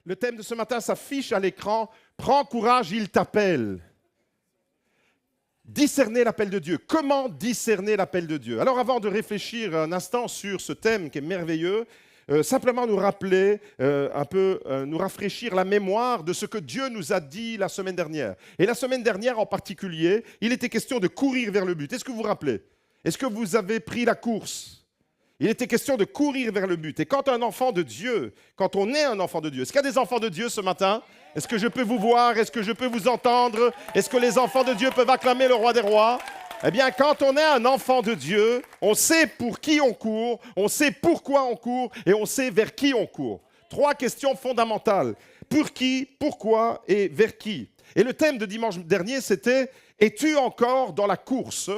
Le thème de ce matin s'affiche à l'écran. Prends courage, il t'appelle. Discerner l'appel de Dieu. Comment discerner l'appel de Dieu? Alors avant de réfléchir un instant sur ce thème qui est merveilleux, simplement nous rappeler, nous rafraîchir la mémoire de ce que Dieu nous a dit la semaine dernière. Et la semaine dernière en particulier, il était question de courir vers le but. Est-ce que vous vous rappelez? Est-ce que vous avez pris la course? Il était question de courir vers le but. Et quand un enfant de Dieu, quand on est un enfant de Dieu, est-ce qu'il y a des enfants de Dieu ce matin? Est-ce que je peux vous voir? Est-ce que je peux vous entendre? Est-ce que les enfants de Dieu peuvent acclamer le roi des rois? Eh bien, quand on est un enfant de Dieu, on sait pour qui on court, on sait pourquoi on court et on sait vers qui on court. 3 questions fondamentales. Pour qui, pourquoi et vers qui? Et le thème de dimanche dernier, c'était « Es-tu encore dans la course ?»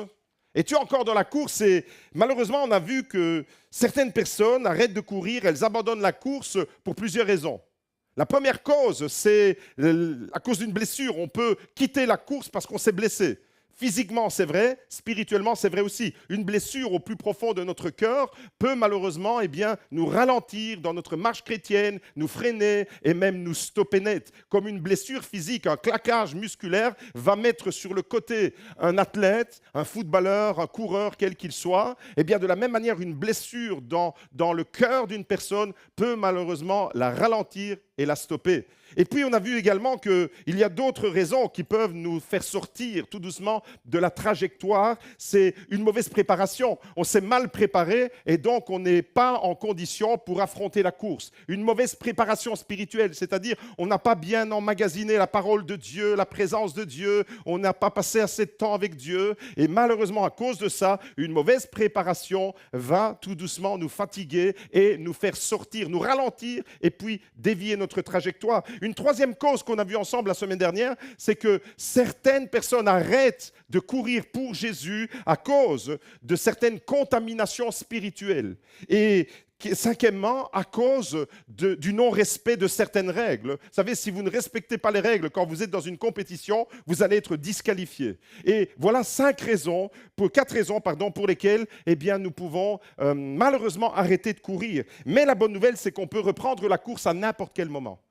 Es-tu encore dans la course? Et malheureusement, on a vu que certaines personnes arrêtent de courir, elles abandonnent la course pour plusieurs raisons. La première cause, c'est à cause d'une blessure. On peut quitter la course parce qu'on s'est blessé. Physiquement, c'est vrai. Spirituellement, c'est vrai aussi. Une blessure au plus profond de notre cœur peut malheureusement nous ralentir dans notre marche chrétienne, nous freiner et même nous stopper net. Comme une blessure physique, un claquage musculaire va mettre sur le côté un athlète, un footballeur, un coureur, quel qu'il soit. Eh bien, de la même manière, une blessure dans le cœur d'une personne peut malheureusement la ralentir et la stopper. Et puis, on a vu également qu'il y a d'autres raisons qui peuvent nous faire sortir tout doucement de la trajectoire. C'est une mauvaise préparation. On s'est mal préparé et donc on n'est pas en condition pour affronter la course. Une mauvaise préparation spirituelle, c'est-à-dire on n'a pas bien emmagasiné la parole de Dieu, la présence de Dieu, on n'a pas passé assez de temps avec Dieu. Et malheureusement, à cause de ça, une mauvaise préparation va tout doucement nous fatiguer et nous faire sortir, nous ralentir et puis dévier notre trajectoire. Une troisième cause qu'on a vue ensemble la semaine dernière, c'est que certaines personnes arrêtent de courir pour Jésus à cause de certaines contaminations spirituelles. Et cinquièmement, à cause du non-respect de certaines règles. Vous savez, si vous ne respectez pas les règles quand vous êtes dans une compétition, vous allez être disqualifié. Et voilà 4 raisons pour lesquelles nous pouvons malheureusement arrêter de courir. Mais la bonne nouvelle, c'est qu'on peut reprendre la course à n'importe quel moment.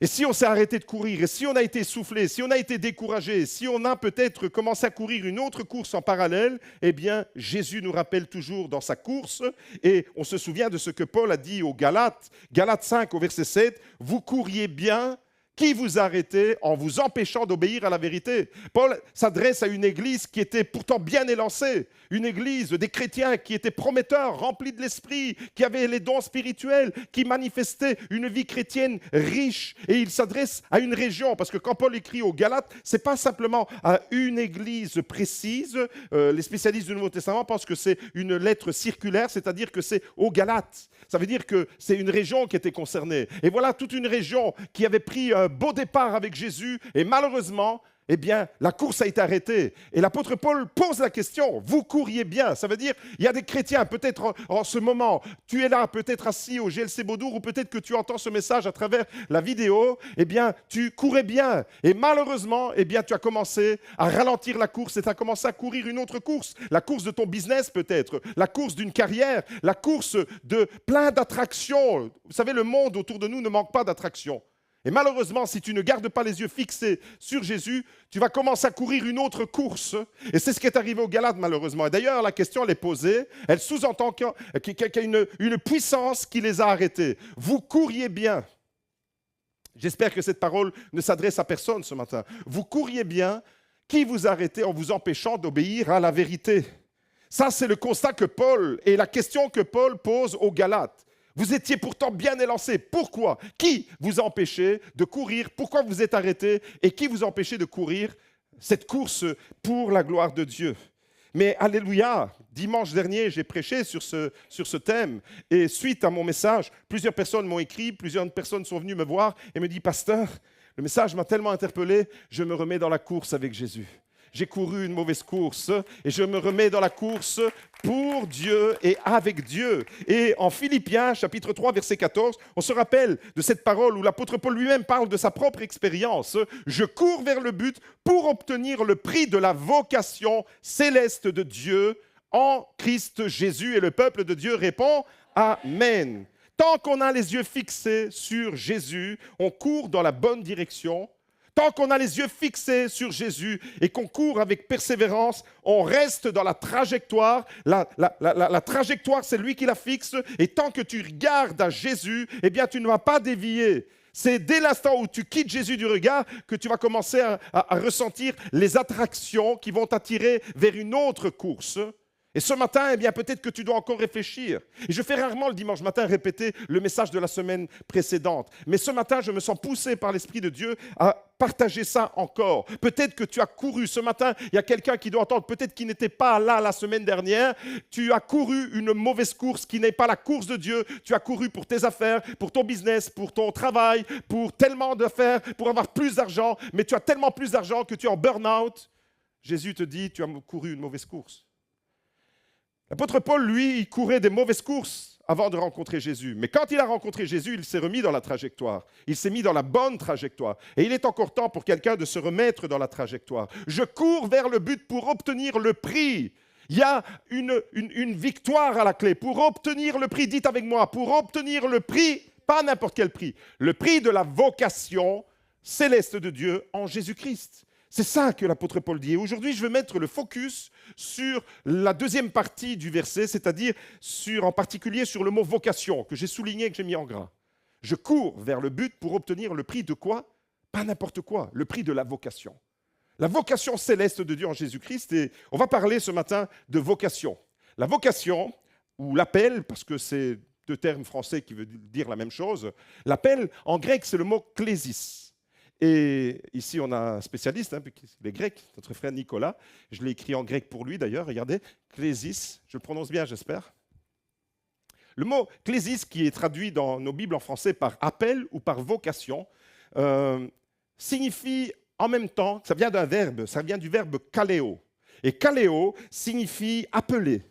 Et si on s'est arrêté de courir, et si on a été essoufflé, si on a été découragé, si on a peut-être commencé à courir une autre course en parallèle, eh bien, Jésus nous rappelle toujours dans sa course, et on se souvient de ce que Paul a dit aux Galates, Galates 5 au verset 7, « Vous couriez bien, qui vous arrêtez en vous empêchant d'obéir à la vérité ?» Paul s'adresse à une église qui était pourtant bien élancée, une église des chrétiens qui étaient prometteurs, remplis de l'esprit, qui avaient les dons spirituels, qui manifestaient une vie chrétienne riche. Et il s'adresse à une région, parce que quand Paul écrit aux Galates, ce n'est pas simplement à une église précise. Les spécialistes du Nouveau Testament pensent que c'est une lettre circulaire, c'est-à-dire que c'est aux Galates. Ça veut dire que c'est une région qui était concernée. Et voilà toute une région qui avait pris un beau départ avec Jésus, et malheureusement, eh bien, la course a été arrêtée. Et l'apôtre Paul pose la question, vous couriez bien. Ça veut dire, il y a des chrétiens, peut-être en ce moment, tu es là, peut-être assis au GLC Beaudour, ou peut-être que tu entends ce message à travers la vidéo, eh bien, tu courais bien. Et malheureusement, eh bien, tu as commencé à ralentir la course et tu as commencé à courir une autre course. La course de ton business, peut-être. La course d'une carrière. La course de plein d'attractions. Vous savez, le monde autour de nous ne manque pas d'attractions. Et malheureusement, si tu ne gardes pas les yeux fixés sur Jésus, tu vas commencer à courir une autre course. Et c'est ce qui est arrivé aux Galates, malheureusement. Et d'ailleurs, la question, elle est posée. Elle sous-entend qu'il y a une puissance qui les a arrêtés. Vous couriez bien. J'espère que cette parole ne s'adresse à personne ce matin. Vous couriez bien. Qui vous arrêtait en vous empêchant d'obéir à la vérité? Ça, c'est le constat que Paul, et la question que Paul pose aux Galates. Vous étiez pourtant bien élancés. Pourquoi? Qui vous a empêché de courir? Pourquoi vous êtes arrêtés? Et qui vous a empêché de courir cette course pour la gloire de Dieu? Mais alléluia, dimanche dernier, j'ai prêché sur ce thème. Et suite à mon message, plusieurs personnes m'ont écrit, plusieurs personnes sont venues me voir et me disent « Pasteur, le message m'a tellement interpellé, je me remets dans la course avec Jésus. » J'ai couru une mauvaise course et je me remets dans la course pour Dieu et avec Dieu. Et en Philippiens, chapitre 3, verset 14, on se rappelle de cette parole où l'apôtre Paul lui-même parle de sa propre expérience. « Je cours vers le but pour obtenir le prix de la vocation céleste de Dieu en Christ Jésus. » Et le peuple de Dieu répond « Amen ». tant qu'on a les yeux fixés sur Jésus, on court dans la bonne direction. Tant qu'on a les yeux fixés sur Jésus et qu'on court avec persévérance, on reste dans la trajectoire. La trajectoire, c'est lui qui la fixe. Et tant que tu regardes à Jésus, eh bien, tu ne vas pas dévier. C'est dès l'instant où tu quittes Jésus du regard que tu vas commencer à ressentir les attractions qui vont t'attirer vers une autre course. Et ce matin, eh bien, peut-être que tu dois encore réfléchir. Et je fais rarement le dimanche matin répéter le message de la semaine précédente. Mais ce matin, je me sens poussé par l'Esprit de Dieu à partager ça encore. Peut-être que tu as couru ce matin, il y a quelqu'un qui doit entendre, peut-être qu'il n'était pas là la semaine dernière. Tu as couru une mauvaise course qui n'est pas la course de Dieu. Tu as couru pour tes affaires, pour ton business, pour ton travail, pour tellement d'affaires, pour avoir plus d'argent. Mais tu as tellement plus d'argent que tu es en burn-out. Jésus te dit, tu as couru une mauvaise course. L'apôtre Paul, lui, il courait des mauvaises courses avant de rencontrer Jésus. Mais quand il a rencontré Jésus, il s'est remis dans la trajectoire. Il s'est mis dans la bonne trajectoire. Et il est encore temps pour quelqu'un de se remettre dans la trajectoire. Je cours vers le but pour obtenir le prix. Il y a une victoire à la clé. Pour obtenir le prix, dites avec moi, pour obtenir le prix, pas n'importe quel prix, le prix de la vocation céleste de Dieu en Jésus-Christ. C'est ça que l'apôtre Paul dit. Et aujourd'hui, je vais mettre le focus sur la deuxième partie du verset, c'est-à-dire en particulier sur le mot vocation, que j'ai souligné et que j'ai mis en gras. Je cours vers le but pour obtenir le prix de quoi? Pas n'importe quoi, le prix de la vocation. La vocation céleste de Dieu en Jésus-Christ. Et on va parler ce matin de vocation. La vocation, ou l'appel, parce que c'est deux termes français qui veulent dire la même chose, l'appel, en grec, c'est le mot klésis. Et ici, on a un spécialiste, les Grecs, notre frère Nicolas. Je l'ai écrit en grec pour lui, d'ailleurs. Regardez, klésis, je le prononce bien, j'espère. Le mot klésis, qui est traduit dans nos Bibles en français par appel ou par vocation, signifie en même temps, ça vient d'un verbe, ça vient du verbe kaléo. Et kaléo signifie appeler,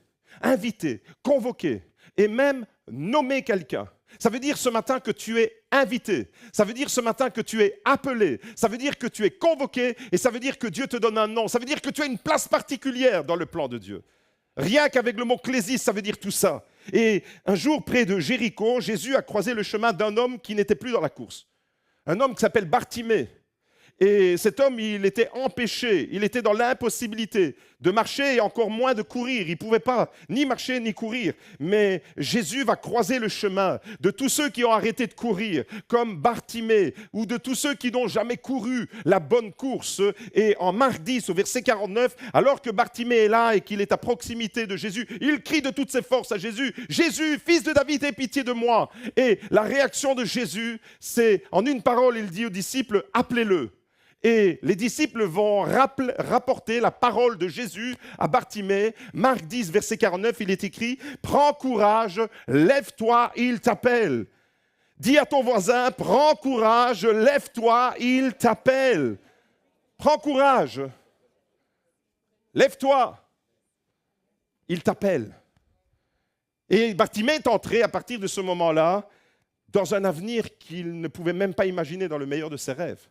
inviter, convoquer et même nommer quelqu'un. Ça veut dire ce matin que tu es invité. Ça veut dire ce matin que tu es appelé. Ça veut dire que tu es convoqué et ça veut dire que Dieu te donne un nom. Ça veut dire que tu as une place particulière dans le plan de Dieu. Rien qu'avec le mot klésis, ça veut dire tout ça. Et un jour, près de Jéricho, Jésus a croisé le chemin d'un homme qui n'était plus dans la course. Un homme qui s'appelle Bartimée. Et cet homme, il était empêché, il était dans l'impossibilité de marcher et encore moins de courir. Il ne pouvait pas ni marcher ni courir. Mais Jésus va croiser le chemin de tous ceux qui ont arrêté de courir, comme Bartimée, ou de tous ceux qui n'ont jamais couru la bonne course. Et en Marc 10, au verset 49, alors que Bartimée est là et qu'il est à proximité de Jésus, il crie de toutes ses forces à Jésus, « Jésus, fils de David, aie pitié de moi !» Et la réaction de Jésus, c'est, en une parole, il dit aux disciples, « Appelez-le !» Et les disciples vont rapporter la parole de Jésus à Bartimée. Marc 10, verset 49, il est écrit « Prends courage, lève-toi, il t'appelle. » Dis à ton voisin « Prends courage, lève-toi, il t'appelle. » Prends courage, lève-toi, il t'appelle. Et Bartimée est entré à partir de ce moment-là dans un avenir qu'il ne pouvait même pas imaginer dans le meilleur de ses rêves.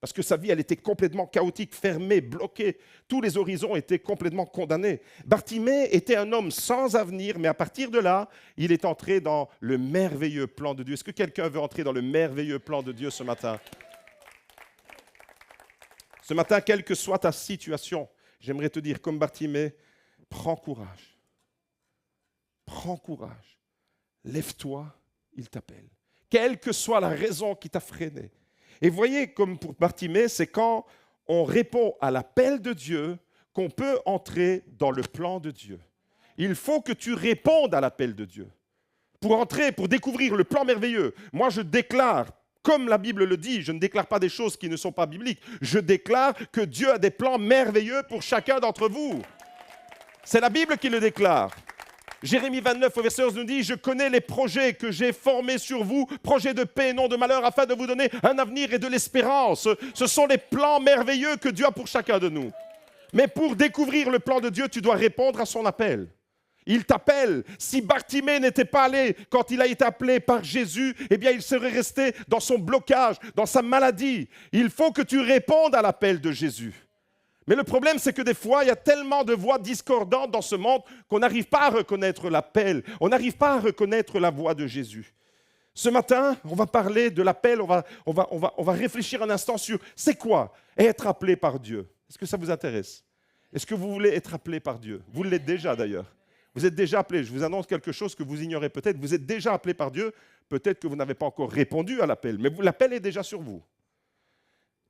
Parce que sa vie, elle était complètement chaotique, fermée, bloquée. Tous les horizons étaient complètement condamnés. Bartimée était un homme sans avenir, mais à partir de là, il est entré dans le merveilleux plan de Dieu. Est-ce que quelqu'un veut entrer dans le merveilleux plan de Dieu ce matin? Ce matin, quelle que soit ta situation, j'aimerais te dire, comme Bartimée, prends courage. Prends courage. Lève-toi, il t'appelle. Quelle que soit la raison qui t'a freiné. Et voyez, comme pour Bartimée, c'est quand on répond à l'appel de Dieu qu'on peut entrer dans le plan de Dieu. Il faut que tu répondes à l'appel de Dieu. Pour entrer, pour découvrir le plan merveilleux, moi je déclare, comme la Bible le dit, je ne déclare pas des choses qui ne sont pas bibliques, je déclare que Dieu a des plans merveilleux pour chacun d'entre vous. C'est la Bible qui le déclare. Jérémie 29 au verset 11 nous dit « Je connais les projets que j'ai formés sur vous, projets de paix et non de malheur, afin de vous donner un avenir et de l'espérance. » Ce sont les plans merveilleux que Dieu a pour chacun de nous. Mais pour découvrir le plan de Dieu, tu dois répondre à son appel. Il t'appelle. Si Bartimée n'était pas allé quand il a été appelé par Jésus, eh bien il serait resté dans son blocage, dans sa maladie. Il faut que tu répondes à l'appel de Jésus. Mais le problème, c'est que des fois, il y a tellement de voix discordantes dans ce monde qu'on n'arrive pas à reconnaître l'appel, on n'arrive pas à reconnaître la voix de Jésus. Ce matin, on va parler de l'appel, on va réfléchir un instant sur c'est quoi être appelé par Dieu. Est-ce que ça vous intéresse? Est-ce que vous voulez être appelé par Dieu? Vous l'êtes déjà d'ailleurs. Vous êtes déjà appelé. Je vous annonce quelque chose que vous ignorez peut-être. Vous êtes déjà appelé par Dieu. Peut-être que vous n'avez pas encore répondu à l'appel, mais l'appel est déjà sur vous.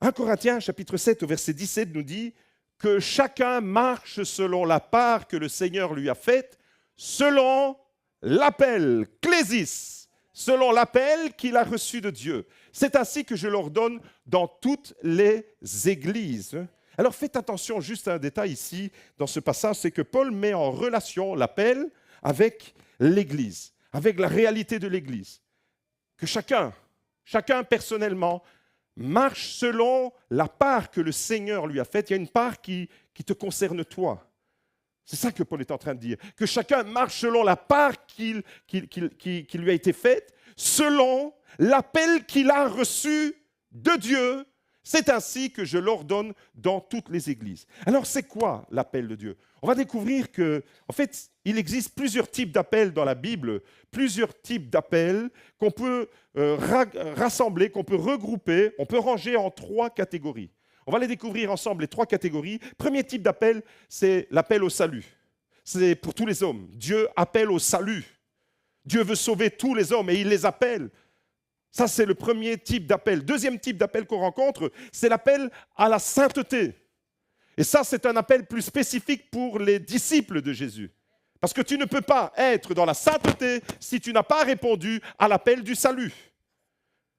1 Corinthiens chapitre 7 au verset 17 nous dit que chacun marche selon la part que le Seigneur lui a faite, selon l'appel, clésis, selon l'appel qu'il a reçu de Dieu. C'est ainsi que je l'ordonne dans toutes les églises. Alors faites attention juste à un détail ici, dans ce passage, c'est que Paul met en relation l'appel avec l'église, avec la réalité de l'église. Que chacun personnellement, marche selon la part que le Seigneur lui a faite. Il y a une part qui te concerne toi. C'est ça que Paul est en train de dire. Que chacun marche selon la part qui lui a été faite, selon l'appel qu'il a reçu de Dieu. C'est ainsi que je l'ordonne dans toutes les églises. Alors, c'est quoi l'appel de Dieu? On va découvrir qu'en fait, il existe plusieurs types d'appels dans la Bible, plusieurs types d'appels qu'on peut rassembler, qu'on peut regrouper, on peut ranger en 3 catégories. On va les découvrir ensemble, les 3 catégories. Premier type d'appel, c'est l'appel au salut. C'est pour tous les hommes. Dieu appelle au salut. Dieu veut sauver tous les hommes et il les appelle. Ça, c'est le premier type d'appel. Deuxième type d'appel qu'on rencontre, c'est l'appel à la sainteté. Et ça, c'est un appel plus spécifique pour les disciples de Jésus. Parce que tu ne peux pas être dans la sainteté si tu n'as pas répondu à l'appel du salut.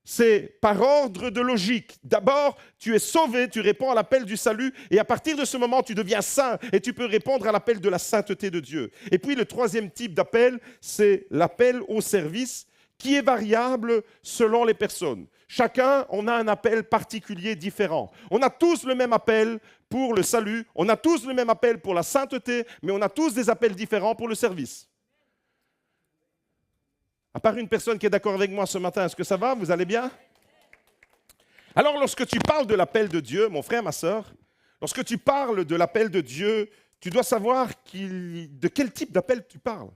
C'est par ordre de logique. D'abord, tu es sauvé, tu réponds à l'appel du salut, et à partir de ce moment, tu deviens saint, et tu peux répondre à l'appel de la sainteté de Dieu. Et puis, le troisième type d'appel, c'est l'appel au service, qui est variable selon les personnes. Chacun, on a un appel particulier différent. On a tous le même appel pour le salut, on a tous le même appel pour la sainteté, mais on a tous des appels différents pour le service. À part une personne qui est d'accord avec moi ce matin, est-ce que ça va? Vous allez bien? Alors, lorsque tu parles de l'appel de Dieu, mon frère, ma sœur, lorsque tu parles de l'appel de Dieu, tu dois savoir de quel type d'appel tu parles.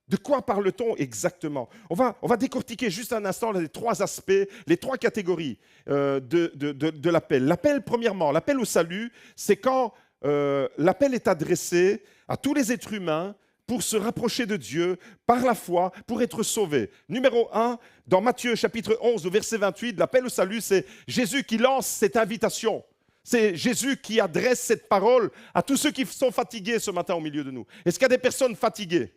De quoi parle-t-on exactement? On va décortiquer juste un instant les 3 aspects, les 3 catégories de l'appel. L'appel, premièrement, l'appel au salut, c'est quand l'appel est adressé à tous les êtres humains pour se rapprocher de Dieu par la foi, pour être sauvés. Numéro 1, dans Matthieu chapitre 11, au verset 28, l'appel au salut, c'est Jésus qui lance cette invitation. C'est Jésus qui adresse cette parole à tous ceux qui sont fatigués ce matin au milieu de nous. Est-ce qu'il y a des personnes fatiguées?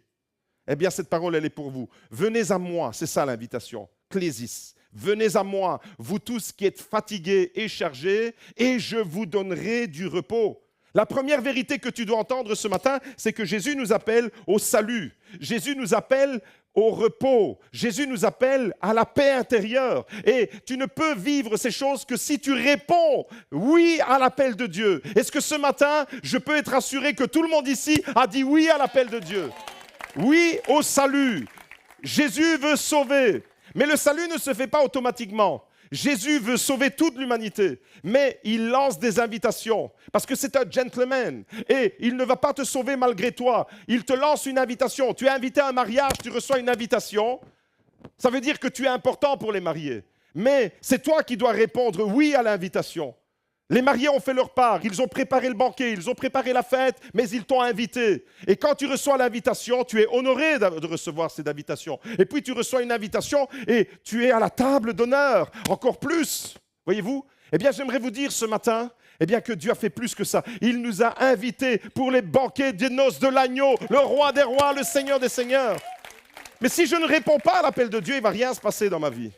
Eh bien, cette parole, elle est pour vous. Venez à moi, c'est ça l'invitation, Clésis. Venez à moi, vous tous qui êtes fatigués et chargés, et je vous donnerai du repos. La première vérité que tu dois entendre ce matin, c'est que Jésus nous appelle au salut. Jésus nous appelle au repos. Jésus nous appelle à la paix intérieure. Et tu ne peux vivre ces choses que si tu réponds oui à l'appel de Dieu. Est-ce que ce matin, je peux être assuré que tout le monde ici a dit oui à l'appel de Dieu? Oui au salut. Jésus veut sauver. Mais le salut ne se fait pas automatiquement. Jésus veut sauver toute l'humanité, mais il lance des invitations, parce que c'est un gentleman, et il ne va pas te sauver malgré toi. Il te lance une invitation. Tu es invité à un mariage, tu reçois une invitation. Ça veut dire que tu es important pour les mariés. Mais c'est toi qui dois répondre oui à l'invitation. Les mariés ont fait leur part, ils ont préparé le banquet, ils ont préparé la fête, mais ils t'ont invité. Et quand tu reçois l'invitation, tu es honoré de recevoir cette invitation. Et puis tu reçois une invitation et tu es à la table d'honneur, encore plus. Voyez-vous? Eh bien, j'aimerais vous dire ce matin, eh bien, que Dieu a fait plus que ça. Il nous a invités pour les banquets des noces de l'agneau, le roi des rois, le Seigneur des seigneurs. Mais si je ne réponds pas à l'appel de Dieu, il ne va rien se passer dans ma vie.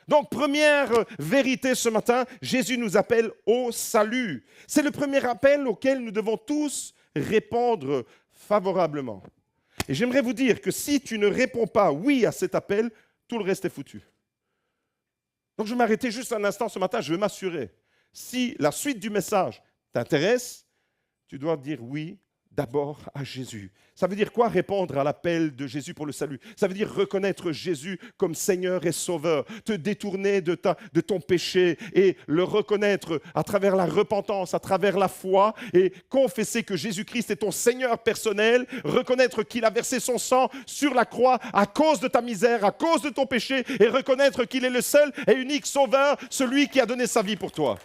Donc, première vérité ce matin, Jésus nous appelle au salut. C'est le premier appel auquel nous devons tous répondre favorablement. Et j'aimerais vous dire que si tu ne réponds pas oui à cet appel, tout le reste est foutu. Donc, je vais m'arrêter juste un instant ce matin, je veux m'assurer. Si la suite du message t'intéresse, tu dois dire oui d'abord à Jésus. Ça veut dire quoi répondre à l'appel de Jésus pour le salut? Ça veut dire reconnaître Jésus comme Seigneur et Sauveur, te détourner de ton péché et le reconnaître à travers la repentance, à travers la foi et confesser que Jésus-Christ est ton Seigneur personnel, reconnaître qu'il a versé son sang sur la croix à cause de ta misère, à cause de ton péché et reconnaître qu'il est le seul et unique Sauveur, celui qui a donné sa vie pour toi.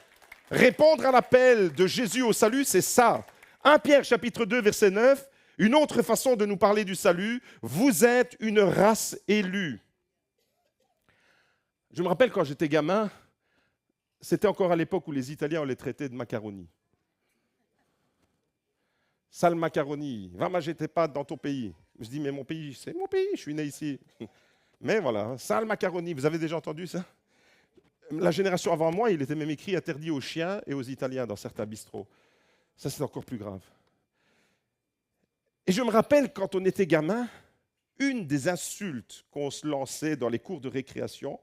Répondre à l'appel de Jésus au salut, c'est ça. 1 Pierre chapitre 2 verset 9, une autre façon de nous parler du salut, vous êtes une race élue. Je me rappelle quand j'étais gamin, c'était encore à l'époque où les Italiens on les traitait de macaroni. Sale macaroni, vraiment j'étais pas dans ton pays. Je dis mais mon pays, c'est mon pays, je suis né ici. Mais voilà, sale macaroni, vous avez déjà entendu ça? La génération avant moi, il était même écrit interdit aux chiens et aux Italiens dans certains bistrots. Ça c'est encore plus grave. Et je me rappelle, quand on était gamin, une des insultes qu'on se lançait dans les cours de récréation,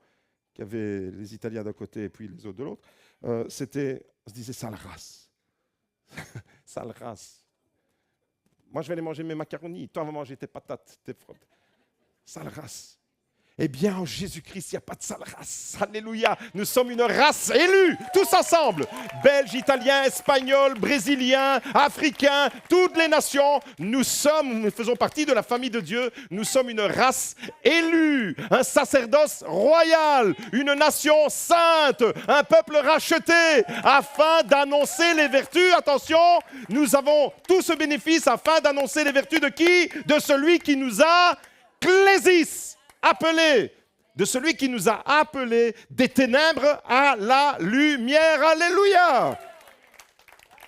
qu'il y avait les Italiens d'un côté et puis les autres de l'autre, c'était, on se disait « sale race ». Sale race. Moi, je vais aller manger mes macaronis. Toi, on va manger tes patates, tes frottes. Sale race. Eh bien, en Jésus-Christ, il n'y a pas de sale race. Alléluia. Nous sommes une race élue, tous ensemble. Belges, Italiens, Espagnols, Brésiliens, Africains, toutes les nations. Nous faisons partie de la famille de Dieu. Nous sommes une race élue, un sacerdoce royal, une nation sainte, un peuple racheté, afin d'annoncer les vertus. Attention, nous avons tout ce bénéfice afin d'annoncer les vertus de qui? De celui qui nous a clésis. Appelé, de celui qui nous a appelés des ténèbres à la lumière. Alléluia!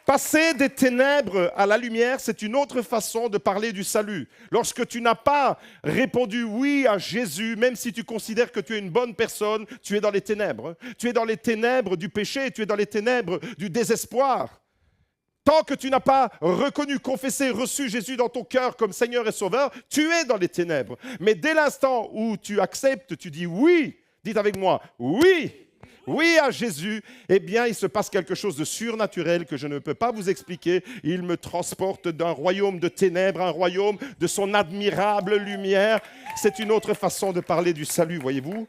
Passer des ténèbres à la lumière, c'est une autre façon de parler du salut. Lorsque tu n'as pas répondu oui à Jésus, même si tu considères que tu es une bonne personne, tu es dans les ténèbres. Tu es dans les ténèbres du péché, tu es dans les ténèbres du désespoir. Tant que tu n'as pas reconnu, confessé, reçu Jésus dans ton cœur comme Seigneur et Sauveur, tu es dans les ténèbres. Mais dès l'instant où tu acceptes, tu dis oui, dites avec moi, oui, oui à Jésus, eh bien, il se passe quelque chose de surnaturel que je ne peux pas vous expliquer. Il me transporte d'un royaume de ténèbres à un royaume de son admirable lumière. C'est une autre façon de parler du salut, voyez-vous.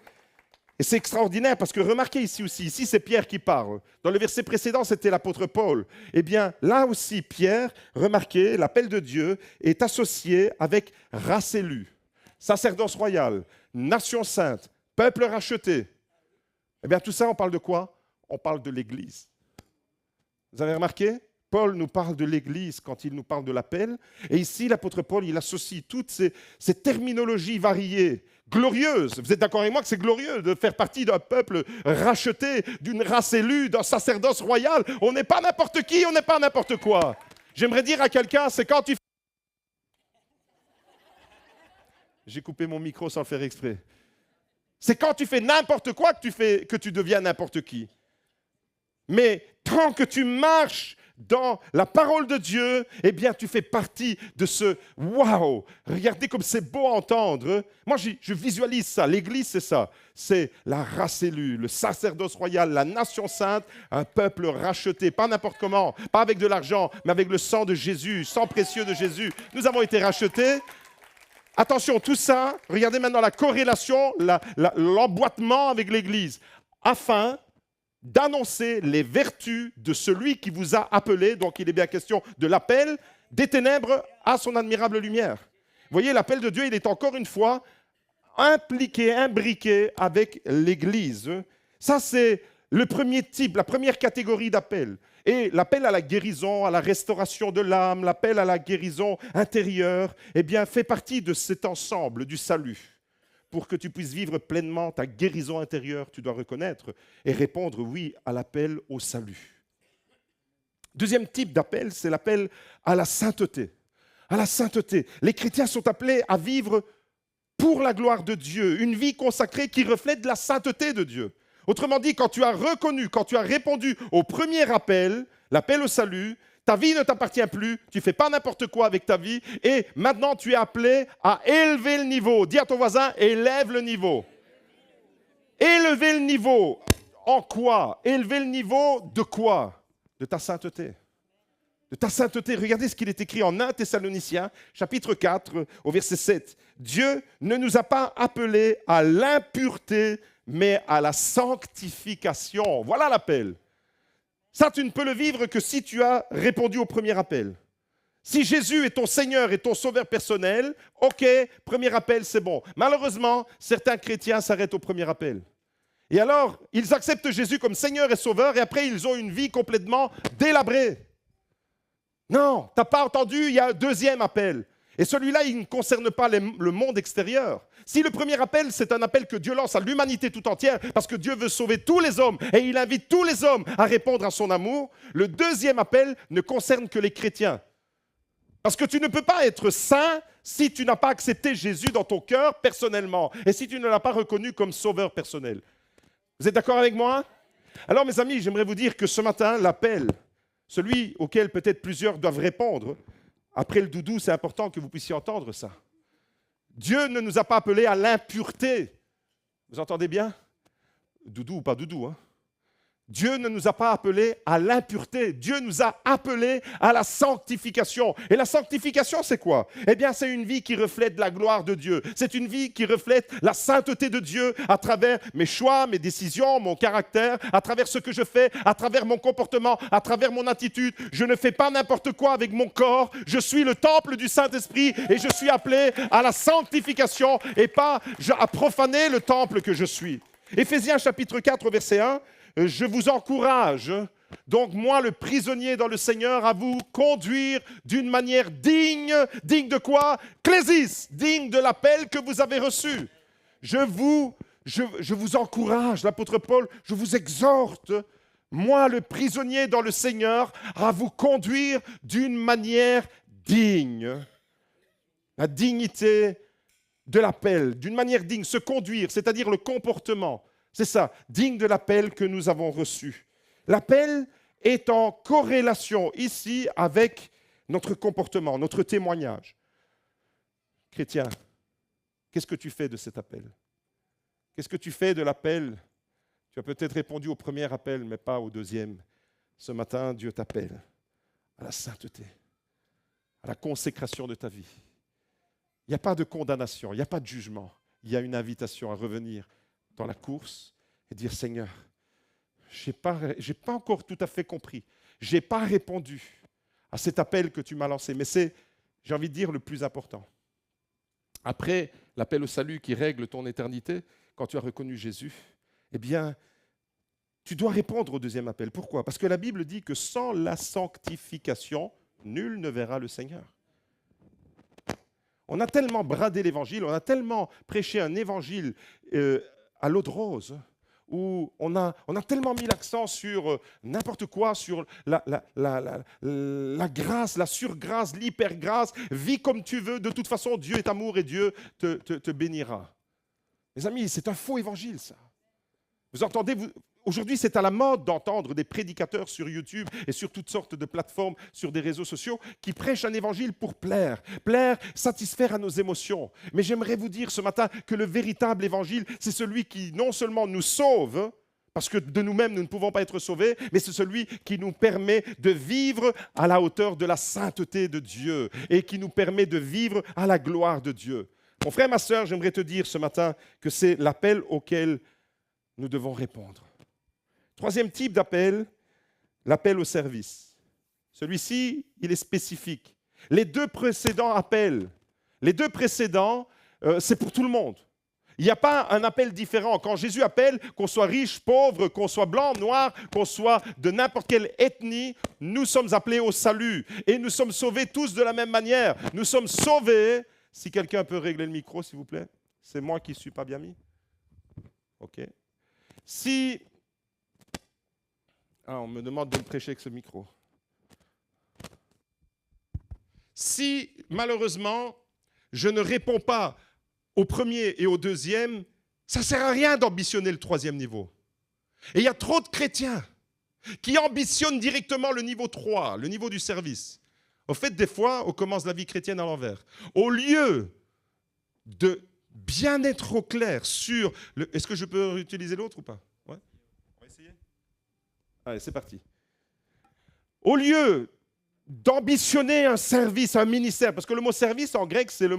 Et c'est extraordinaire parce que remarquez ici aussi, ici c'est Pierre qui parle. Dans le verset précédent, c'était l'apôtre Paul. Eh bien, là aussi, Pierre, remarquez, l'appel de Dieu est associé avec race élue, sacerdoce royal, nation sainte, peuple racheté. Eh bien, tout ça, on parle de quoi? On parle de l'Église. Vous avez remarqué? Paul nous parle de l'Église quand il nous parle de l'appel. Et ici, l'apôtre Paul, il associe toutes ces terminologies variées, glorieuses. Vous êtes d'accord avec moi que c'est glorieux de faire partie d'un peuple racheté, d'une race élue, d'un sacerdoce royal. On n'est pas n'importe qui, on n'est pas n'importe quoi. J'aimerais dire à quelqu'un, c'est quand tu... J'ai coupé mon micro sans le faire exprès. C'est quand tu fais n'importe quoi que tu deviens n'importe qui. Mais tant que tu marches dans la parole de Dieu, eh bien, tu fais partie de ce « waouh ». Regardez comme c'est beau à entendre. Moi, je visualise ça. L'Église, c'est ça. C'est la race élue, le sacerdoce royal, la nation sainte, un peuple racheté, pas n'importe comment, pas avec de l'argent, mais avec le sang de Jésus, sang précieux de Jésus. Nous avons été rachetés. Attention, tout ça, regardez maintenant la corrélation, l'emboîtement avec l'Église, afin d'annoncer les vertus de celui qui vous a appelé. Donc, il est bien question de l'appel des ténèbres à son admirable lumière. Vous voyez, l'appel de Dieu, il est encore une fois impliqué, imbriqué avec l'Église. Ça, c'est le premier type, la première catégorie d'appel. Et l'appel à la guérison, à la restauration de l'âme, l'appel à la guérison intérieure, eh bien, fait partie de cet ensemble du salut. Pour que tu puisses vivre pleinement ta guérison intérieure, tu dois reconnaître et répondre oui à l'appel au salut. Deuxième type d'appel, c'est l'appel à la sainteté. À la sainteté. Les chrétiens sont appelés à vivre pour la gloire de Dieu, une vie consacrée qui reflète la sainteté de Dieu. Autrement dit, quand tu as reconnu, quand tu as répondu au premier appel, l'appel au salut, ta vie ne t'appartient plus, tu ne fais pas n'importe quoi avec ta vie et maintenant tu es appelé à élever le niveau. Dis à ton voisin, élève le niveau. Élever le niveau en quoi? Élever le niveau de quoi? De ta sainteté. de ta sainteté. Regardez ce qu'il est écrit en 1 Thessaloniciens, chapitre 4, au verset 7. Dieu ne nous a pas appelés à l'impureté, mais à la sanctification. Voilà l'appel. Ça, tu ne peux le vivre que si tu as répondu au premier appel. Si Jésus est ton Seigneur et ton Sauveur personnel, ok, premier appel, c'est bon. Malheureusement, certains chrétiens s'arrêtent au premier appel. Et alors, ils acceptent Jésus comme Seigneur et Sauveur, et après, ils ont une vie complètement délabrée. Non, tu n'as pas entendu, il y a un deuxième appel. Et celui-là, il ne concerne pas le monde extérieur. Si le premier appel, c'est un appel que Dieu lance à l'humanité tout entière, parce que Dieu veut sauver tous les hommes, et il invite tous les hommes à répondre à son amour, le deuxième appel ne concerne que les chrétiens. Parce que tu ne peux pas être saint si tu n'as pas accepté Jésus dans ton cœur personnellement, et si tu ne l'as pas reconnu comme sauveur personnel. Vous êtes d'accord avec moi? Alors mes amis, j'aimerais vous dire que ce matin, l'appel, celui auquel peut-être plusieurs doivent répondre, après le doudou, c'est important que vous puissiez entendre ça. Dieu ne nous a pas appelés à l'impureté. Vous entendez bien? Doudou ou pas doudou, hein? Dieu ne nous a pas appelés à l'impureté. Dieu nous a appelés à la sanctification. Et la sanctification, c'est quoi? Eh bien, c'est une vie qui reflète la gloire de Dieu. C'est une vie qui reflète la sainteté de Dieu à travers mes choix, mes décisions, mon caractère, à travers ce que je fais, à travers mon comportement, à travers mon attitude. Je ne fais pas n'importe quoi avec mon corps. Je suis le temple du Saint-Esprit et je suis appelé à la sanctification et pas à profaner le temple que je suis. Éphésiens chapitre 4, verset 1. Je vous encourage, donc moi le prisonnier dans le Seigneur, à vous conduire d'une manière digne. Digne de quoi? Clésis, digne de l'appel que vous avez reçu. Je vous encourage, l'apôtre Paul, je vous exhorte, moi le prisonnier dans le Seigneur, à vous conduire d'une manière digne. La dignité de l'appel, d'une manière digne, se conduire, c'est-à-dire le comportement. C'est ça, digne de l'appel que nous avons reçu. L'appel est en corrélation ici avec notre comportement, notre témoignage. Chrétien, qu'est-ce que tu fais de cet appel? Qu'est-ce que tu fais de l'appel? Tu as peut-être répondu au premier appel, mais pas au deuxième. Ce matin, Dieu t'appelle à la sainteté, à la consécration de ta vie. Il n'y a pas de condamnation, il n'y a pas de jugement. Il y a une invitation à revenir dans la course et dire, Seigneur, je n'ai pas encore tout à fait compris. Je n'ai pas répondu à cet appel que tu m'as lancé. Mais c'est, j'ai envie de dire, le plus important. Après l'appel au salut qui règle ton éternité, quand tu as reconnu Jésus, eh bien, tu dois répondre au deuxième appel. Pourquoi? Parce que la Bible dit que sans la sanctification, nul ne verra le Seigneur. On a tellement bradé l'évangile, on a tellement prêché un évangile à l'eau de rose, où on a tellement mis l'accent sur n'importe quoi, sur la grâce, la surgrâce, l'hypergrâce. Vis comme tu veux, de toute façon, Dieu est amour et Dieu te bénira. Mes amis, c'est un faux évangile, ça. Vous entendez, aujourd'hui, c'est à la mode d'entendre des prédicateurs sur YouTube et sur toutes sortes de plateformes, sur des réseaux sociaux, qui prêchent un évangile pour plaire, satisfaire à nos émotions. Mais j'aimerais vous dire ce matin que le véritable évangile, c'est celui qui non seulement nous sauve, parce que de nous-mêmes, nous ne pouvons pas être sauvés, mais c'est celui qui nous permet de vivre à la hauteur de la sainteté de Dieu et qui nous permet de vivre à la gloire de Dieu. Mon frère, ma sœur, j'aimerais te dire ce matin que c'est l'appel auquel nous devons répondre. Troisième type d'appel, l'appel au service. Celui-ci, il est spécifique. Les deux précédents appels, c'est pour tout le monde. Il n'y a pas un appel différent. Quand Jésus appelle, qu'on soit riche, pauvre, qu'on soit blanc, noir, qu'on soit de n'importe quelle ethnie, nous sommes appelés au salut. Et nous sommes sauvés tous de la même manière. Nous sommes sauvés. Si quelqu'un peut régler le micro, s'il vous plaît. C'est moi qui ne suis pas bien mis. OK. Si... on me demande de me prêcher avec ce micro. Si, malheureusement, je ne réponds pas au premier et au deuxième, ça ne sert à rien d'ambitionner le troisième niveau. Et il y a trop de chrétiens qui ambitionnent directement le niveau 3, le niveau du service. Au fait, des fois, on commence la vie chrétienne à l'envers. Au lieu de bien être au clair sur... Est-ce que je peux utiliser l'autre ou pas? Ouais. On va essayer. Allez, c'est parti. Au lieu d'ambitionner un service, un ministère, parce que le mot service en grec, c'est le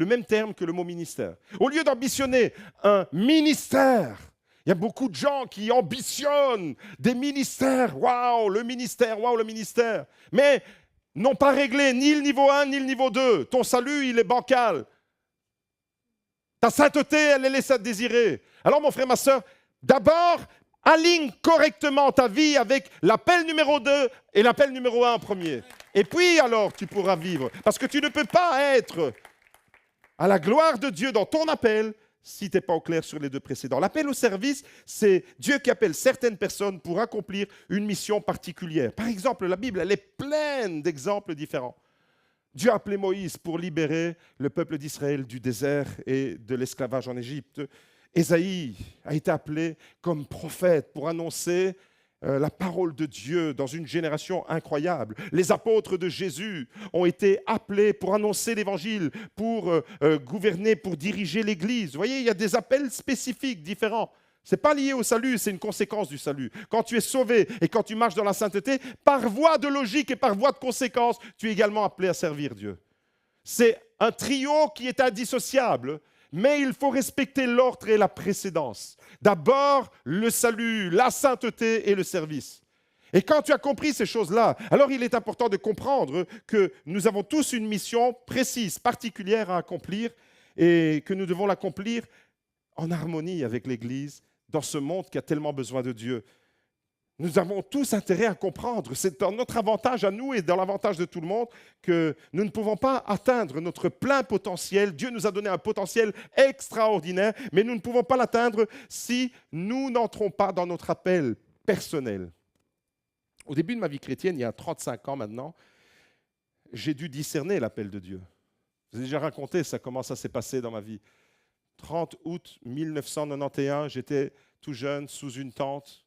même terme que le mot ministère. Au lieu d'ambitionner un ministère, il y a beaucoup de gens qui ambitionnent des ministères. Waouh, le ministère, waouh, le ministère. Mais n'ont pas réglé ni le niveau 1 ni le niveau 2. Ton salut, il est bancal. Ta sainteté, elle est laissée à désirer. Alors, mon frère, ma soeur, d'abord, aligne correctement ta vie avec l'appel numéro 2 et l'appel numéro 1 en premier. Et puis, alors, tu pourras vivre. Parce que tu ne peux pas être à la gloire de Dieu dans ton appel si tu n'es pas au clair sur les deux précédents. L'appel au service, c'est Dieu qui appelle certaines personnes pour accomplir une mission particulière. Par exemple, la Bible, elle est pleine d'exemples différents. Dieu a appelé Moïse pour libérer le peuple d'Israël du désert et de l'esclavage en Égypte. Ésaïe a été appelé comme prophète pour annoncer la parole de Dieu dans une génération incroyable. Les apôtres de Jésus ont été appelés pour annoncer l'évangile, pour gouverner, pour diriger l'Église. Vous voyez, il y a des appels spécifiques, différents. Ce n'est pas lié au salut, c'est une conséquence du salut. Quand tu es sauvé et quand tu marches dans la sainteté, par voie de logique et par voie de conséquence, tu es également appelé à servir Dieu. C'est un trio qui est indissociable, mais il faut respecter l'ordre et la précédence. D'abord, le salut, la sainteté et le service. Et quand tu as compris ces choses-là, alors il est important de comprendre que nous avons tous une mission précise, particulière à accomplir et que nous devons l'accomplir en harmonie avec l'Église dans ce monde qui a tellement besoin de Dieu. Nous avons tous intérêt à comprendre, c'est dans notre avantage à nous et dans l'avantage de tout le monde que nous ne pouvons pas atteindre notre plein potentiel. Dieu nous a donné un potentiel extraordinaire, mais nous ne pouvons pas l'atteindre si nous n'entrons pas dans notre appel personnel. Au début de ma vie chrétienne, il y a 35 ans maintenant, j'ai dû discerner l'appel de Dieu. Je vous ai déjà raconté ça, comment ça s'est passé dans ma vie. 30 août 1991, j'étais tout jeune, sous une tente.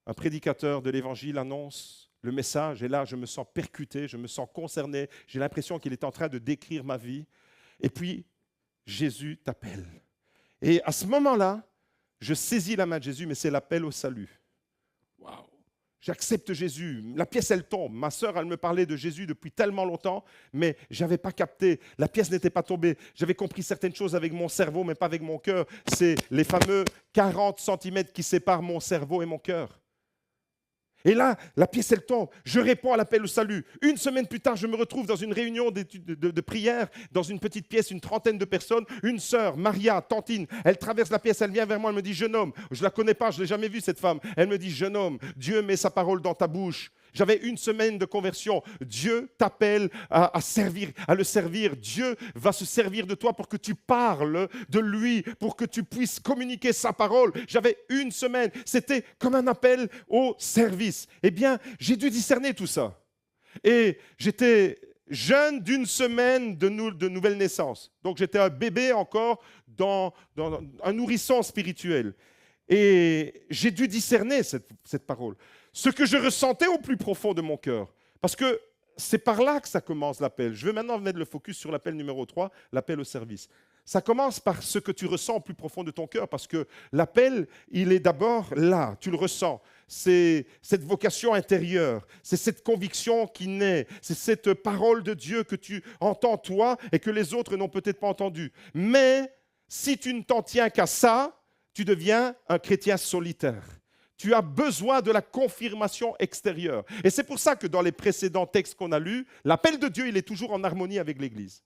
Un prédicateur de l'Évangile annonce le message et là, je me sens percuté, je me sens concerné. J'ai l'impression qu'il est en train de décrire ma vie. Et puis, Jésus t'appelle. Et à ce moment-là, je saisis la main de Jésus, mais c'est l'appel au salut. Waouh! J'accepte Jésus. La pièce, elle tombe. Ma sœur, elle me parlait de Jésus depuis tellement longtemps, mais je n'avais pas capté. La pièce n'était pas tombée. J'avais compris certaines choses avec mon cerveau, mais pas avec mon cœur. C'est les fameux 40 centimètres qui séparent mon cerveau et mon cœur. Et là, la pièce, elle tombe. Je réponds à l'appel au salut. Une semaine plus tard, je me retrouve dans une réunion de prière, dans une petite pièce, une trentaine de personnes. Une sœur, Maria, Tantine, elle traverse la pièce, elle vient vers moi, elle me dit « Jeune homme ». Je ne la connais pas, je ne l'ai jamais vue, cette femme. Elle me dit « Jeune homme, Dieu met sa parole dans ta bouche ». J'avais une semaine de conversion. Dieu t'appelle à le servir. Dieu va se servir de toi pour que tu parles de lui, pour que tu puisses communiquer sa parole. J'avais une semaine. C'était comme un appel au service. Eh bien, j'ai dû discerner tout ça. Et j'étais jeune d'une semaine de nouvelle naissance. Donc, j'étais un bébé encore dans un nourrisson spirituel. Et j'ai dû discerner cette parole. Ce que je ressentais au plus profond de mon cœur. Parce que c'est par là que ça commence l'appel. Je veux maintenant mettre le focus sur l'appel numéro 3, l'appel au service. Ça commence par ce que tu ressens au plus profond de ton cœur, parce que l'appel, il est d'abord là, tu le ressens. C'est cette vocation intérieure, c'est cette conviction qui naît, c'est cette parole de Dieu que tu entends toi et que les autres n'ont peut-être pas entendue. Mais si tu ne t'en tiens qu'à ça, tu deviens un chrétien solitaire. Tu as besoin de la confirmation extérieure. Et c'est pour ça que dans les précédents textes qu'on a lus, l'appel de Dieu, il est toujours en harmonie avec l'Église.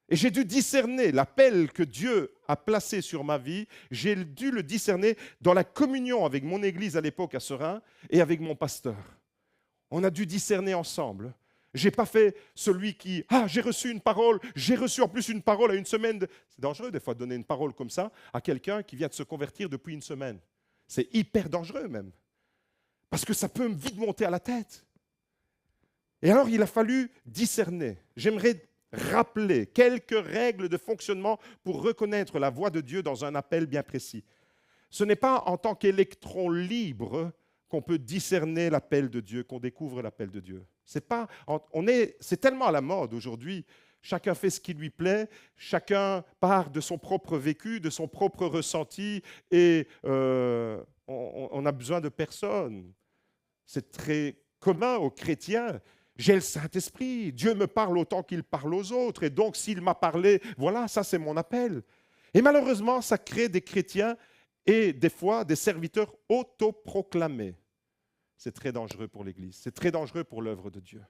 Et j'ai dû discerner l'appel que Dieu a placé sur ma vie, j'ai dû le discerner dans la communion avec mon Église à l'époque à Seraing et avec mon pasteur. On a dû discerner ensemble. Je n'ai pas fait celui qui « Ah, j'ai reçu une parole, j'ai reçu en plus une parole à une semaine. » C'est dangereux des fois de donner une parole comme ça à quelqu'un qui vient de se convertir depuis une semaine. C'est hyper dangereux même, parce que ça peut vite monter à la tête. Et alors, il a fallu discerner. J'aimerais rappeler quelques règles de fonctionnement pour reconnaître la voix de Dieu dans un appel bien précis. Ce n'est pas en tant qu'électron libre qu'on peut discerner l'appel de Dieu, qu'on découvre l'appel de Dieu. C'est tellement à la mode aujourd'hui. Chacun fait ce qui lui plaît, chacun part de son propre vécu, de son propre ressenti, et on a besoin de personne. C'est très commun aux chrétiens, J'ai le Saint-Esprit. Dieu me parle autant qu'il parle aux autres. Et donc, s'il m'a parlé, voilà, ça c'est mon appel. Et malheureusement, ça crée des chrétiens et des fois des serviteurs autoproclamés. C'est très dangereux pour l'Église. C'est très dangereux pour l'œuvre de Dieu.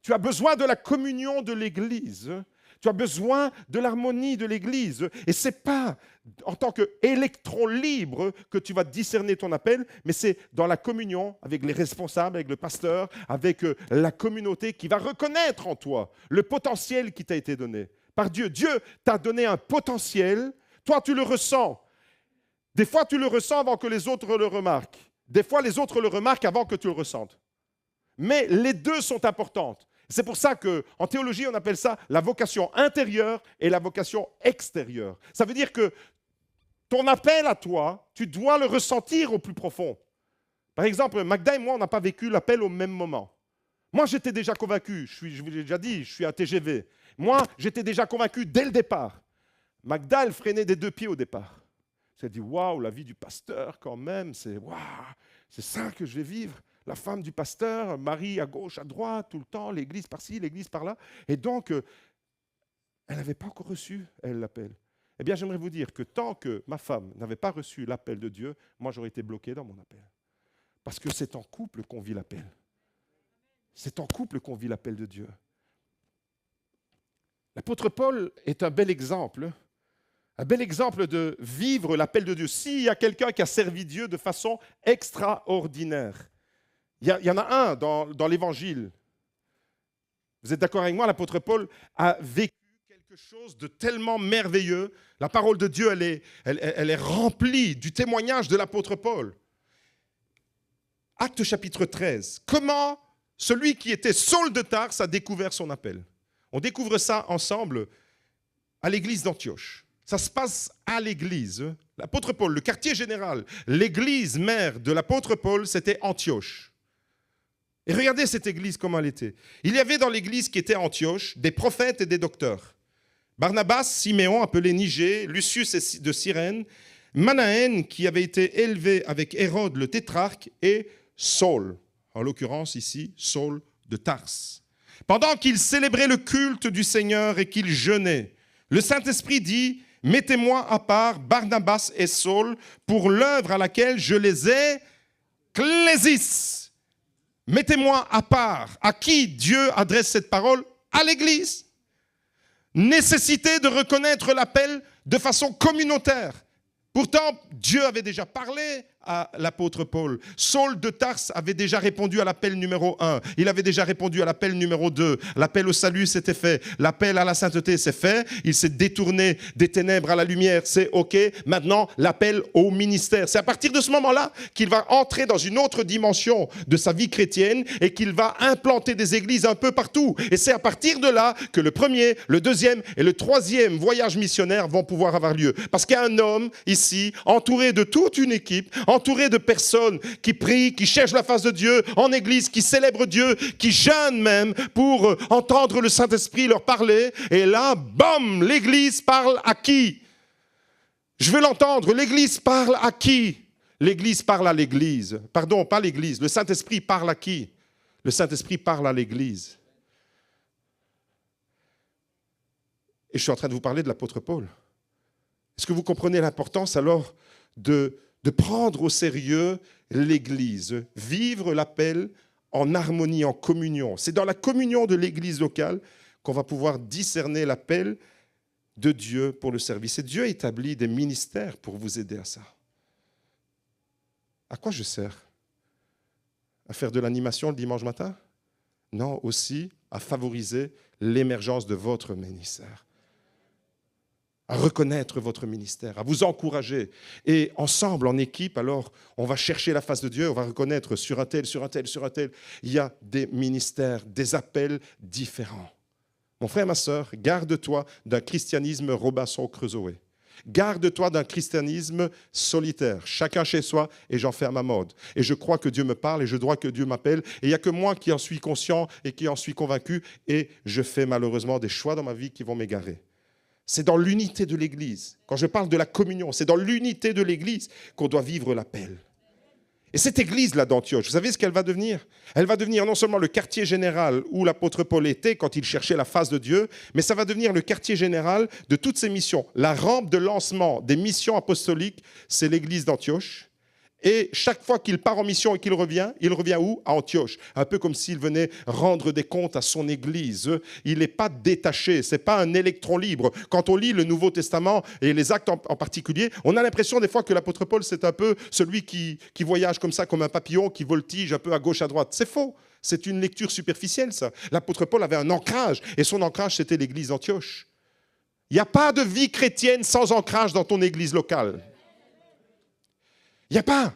Tu as besoin de la communion de l'Église. Tu as besoin de l'harmonie de l'Église. Et ce n'est pas en tant qu'électron libre que tu vas discerner ton appel, mais c'est dans la communion avec les responsables, avec le pasteur, avec la communauté qui va reconnaître en toi le potentiel qui t'a été donné par Dieu. Dieu t'a donné un potentiel. Toi, tu le ressens. Des fois, tu le ressens avant que les autres le remarquent. Des fois, les autres le remarquent avant que tu le ressentes. Mais les deux sont importantes. C'est pour ça qu'en théologie, on appelle ça la vocation intérieure et la vocation extérieure. Ça veut dire que ton appel à toi, tu dois le ressentir au plus profond. Par exemple, Magda et moi, on n'a pas vécu l'appel au même moment. Moi, j'étais déjà convaincu, je vous l'ai déjà dit, je suis à TGV. Moi, j'étais déjà convaincu dès le départ. Magda, elle freinait des deux pieds au départ. Elle s'est dit, waouh, la vie du pasteur quand même, c'est ça que je vais vivre. La femme du pasteur, Marie à gauche, à droite, tout le temps, l'église par-ci, l'église par-là. Et donc, elle n'avait pas encore reçu, elle, l'appel. Eh bien, j'aimerais vous dire que tant que ma femme n'avait pas reçu l'appel de Dieu, moi, j'aurais été bloqué dans mon appel. Parce que c'est en couple qu'on vit l'appel. C'est en couple qu'on vit l'appel de Dieu. L'apôtre Paul est un bel exemple de vivre l'appel de Dieu. S'il y a quelqu'un qui a servi Dieu de façon extraordinaire, il y en a un dans l'Évangile. Vous êtes d'accord avec moi? L'apôtre Paul a vécu quelque chose de tellement merveilleux. La parole de Dieu, elle est remplie du témoignage de l'apôtre Paul. Acte chapitre 13. Comment celui qui était Saul de Tarse a découvert son appel? On découvre ça ensemble à l'église d'Antioche. Ça se passe à l'église. L'apôtre Paul, le quartier général, l'église mère de l'apôtre Paul, c'était Antioche. Et regardez cette église, comment elle était. Il y avait dans l'église qui était Antioche des prophètes et des docteurs. Barnabas, Siméon, appelé Niger, Lucius de Cyrène, Manaën, qui avait été élevé avec Hérode le tétrarque, et Saul, en l'occurrence ici, Saul de Tarse. Pendant qu'ils célébraient le culte du Seigneur et qu'ils jeûnaient, le Saint-Esprit dit, « Mettez-moi à part Barnabas et Saul pour l'œuvre à laquelle je les ai clésis. » Mettez-moi à part. À qui Dieu adresse cette parole? À l'Église. Nécessité de reconnaître l'appel de façon communautaire. Pourtant, Dieu avait déjà parlé à l'apôtre Paul. Saul de Tarse avait déjà répondu à l'appel numéro 1. Il avait déjà répondu à l'appel numéro 2. L'appel au salut, c'était fait. L'appel à la sainteté, c'est fait. Il s'est détourné des ténèbres à la lumière, c'est OK. Maintenant, l'appel au ministère. C'est à partir de ce moment-là qu'il va entrer dans une autre dimension de sa vie chrétienne et qu'il va implanter des églises un peu partout. Et c'est à partir de là que le premier, le deuxième et le troisième voyage missionnaire vont pouvoir avoir lieu. Parce qu'il y a un homme ici, entouré de toute une équipe, entouré de personnes qui prient, qui cherchent la face de Dieu en église, qui célèbrent Dieu, qui jeûnent même pour entendre le Saint-Esprit leur parler. Et là, bam, l'église parle à qui? Je veux l'entendre. L'église parle à qui? L'église parle à l'église. Pardon, pas l'église. Le Saint-Esprit parle à qui? Le Saint-Esprit parle à l'église. Et je suis en train de vous parler de l'apôtre Paul. Est-ce que vous comprenez l'importance alors de prendre au sérieux l'Église, vivre l'appel en harmonie, en communion? C'est dans la communion de l'Église locale qu'on va pouvoir discerner l'appel de Dieu pour le service. Et Dieu établit des ministères pour vous aider à ça. À quoi je sers? À faire de l'animation le dimanche matin? Non, aussi à favoriser l'émergence de votre ministère. À reconnaître votre ministère, à vous encourager. Et ensemble, en équipe, alors, on va chercher la face de Dieu, on va reconnaître sur un tel, il y a des ministères, des appels différents. Mon frère, ma sœur, garde-toi d'un christianisme Robinson Crusoe. Garde-toi d'un christianisme solitaire, chacun chez soi, et j'en fais à ma mode. Et je crois que Dieu me parle et je crois que Dieu m'appelle. Et il n'y a que moi qui en suis conscient et qui en suis convaincu. Et je fais malheureusement des choix dans ma vie qui vont m'égarer. C'est dans l'unité de l'Église. Quand je parle de la communion, c'est dans l'unité de l'Église qu'on doit vivre l'appel. Et cette église-là d'Antioche, vous savez ce qu'elle va devenir? Elle va devenir non seulement le quartier général où l'apôtre Paul était quand il cherchait la face de Dieu, mais ça va devenir le quartier général de toutes ses missions. La rampe de lancement des missions apostoliques, c'est l'église d'Antioche. Et chaque fois qu'il part en mission et qu'il revient, il revient où? À Antioche. Un peu comme s'il venait rendre des comptes à son église. Il n'est pas détaché, ce n'est pas un électron libre. Quand on lit le Nouveau Testament et les actes en particulier, on a l'impression des fois que l'apôtre Paul, c'est un peu celui qui voyage comme ça, comme un papillon, qui voltige un peu à gauche, à droite. C'est faux. C'est une lecture superficielle, ça. L'apôtre Paul avait un ancrage, et son ancrage, c'était l'église d'Antioche. Il n'y a pas de vie chrétienne sans ancrage dans ton église locale. Il n'y a pas.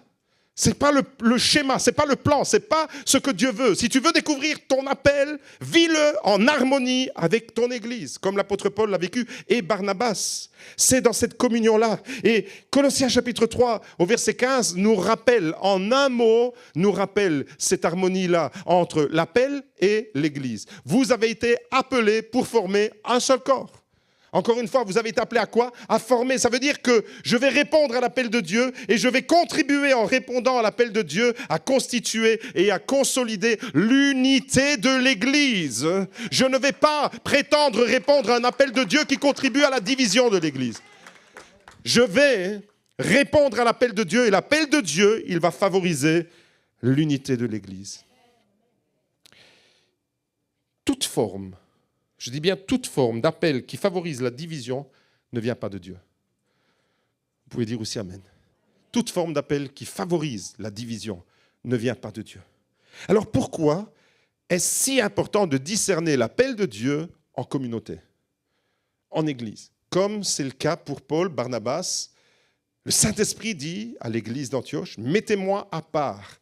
Ce n'est pas le schéma, ce n'est pas le plan, ce n'est pas ce que Dieu veut. Si tu veux découvrir ton appel, vis-le en harmonie avec ton église, comme l'apôtre Paul l'a vécu, et Barnabas. C'est dans cette communion-là. Et Colossiens chapitre 3, au verset 15, nous rappelle, en un mot, nous rappelle cette harmonie-là entre l'appel et l'église. Vous avez été appelés pour former un seul corps. Encore une fois, vous avez été appelé à quoi? À former. Ça veut dire que je vais répondre à l'appel de Dieu et je vais contribuer en répondant à l'appel de Dieu à constituer et à consolider l'unité de l'Église. Je ne vais pas prétendre répondre à un appel de Dieu qui contribue à la division de l'Église. Je vais répondre à l'appel de Dieu et l'appel de Dieu, il va favoriser l'unité de l'Église. Toute forme, je dis bien toute forme d'appel qui favorise la division ne vient pas de Dieu. Vous pouvez dire aussi Amen. Toute forme d'appel qui favorise la division ne vient pas de Dieu. Alors pourquoi est-ce si important de discerner l'appel de Dieu en communauté, en église? Comme c'est le cas pour Paul, Barnabas, le Saint-Esprit dit à l'église d'Antioche, « Mettez-moi à part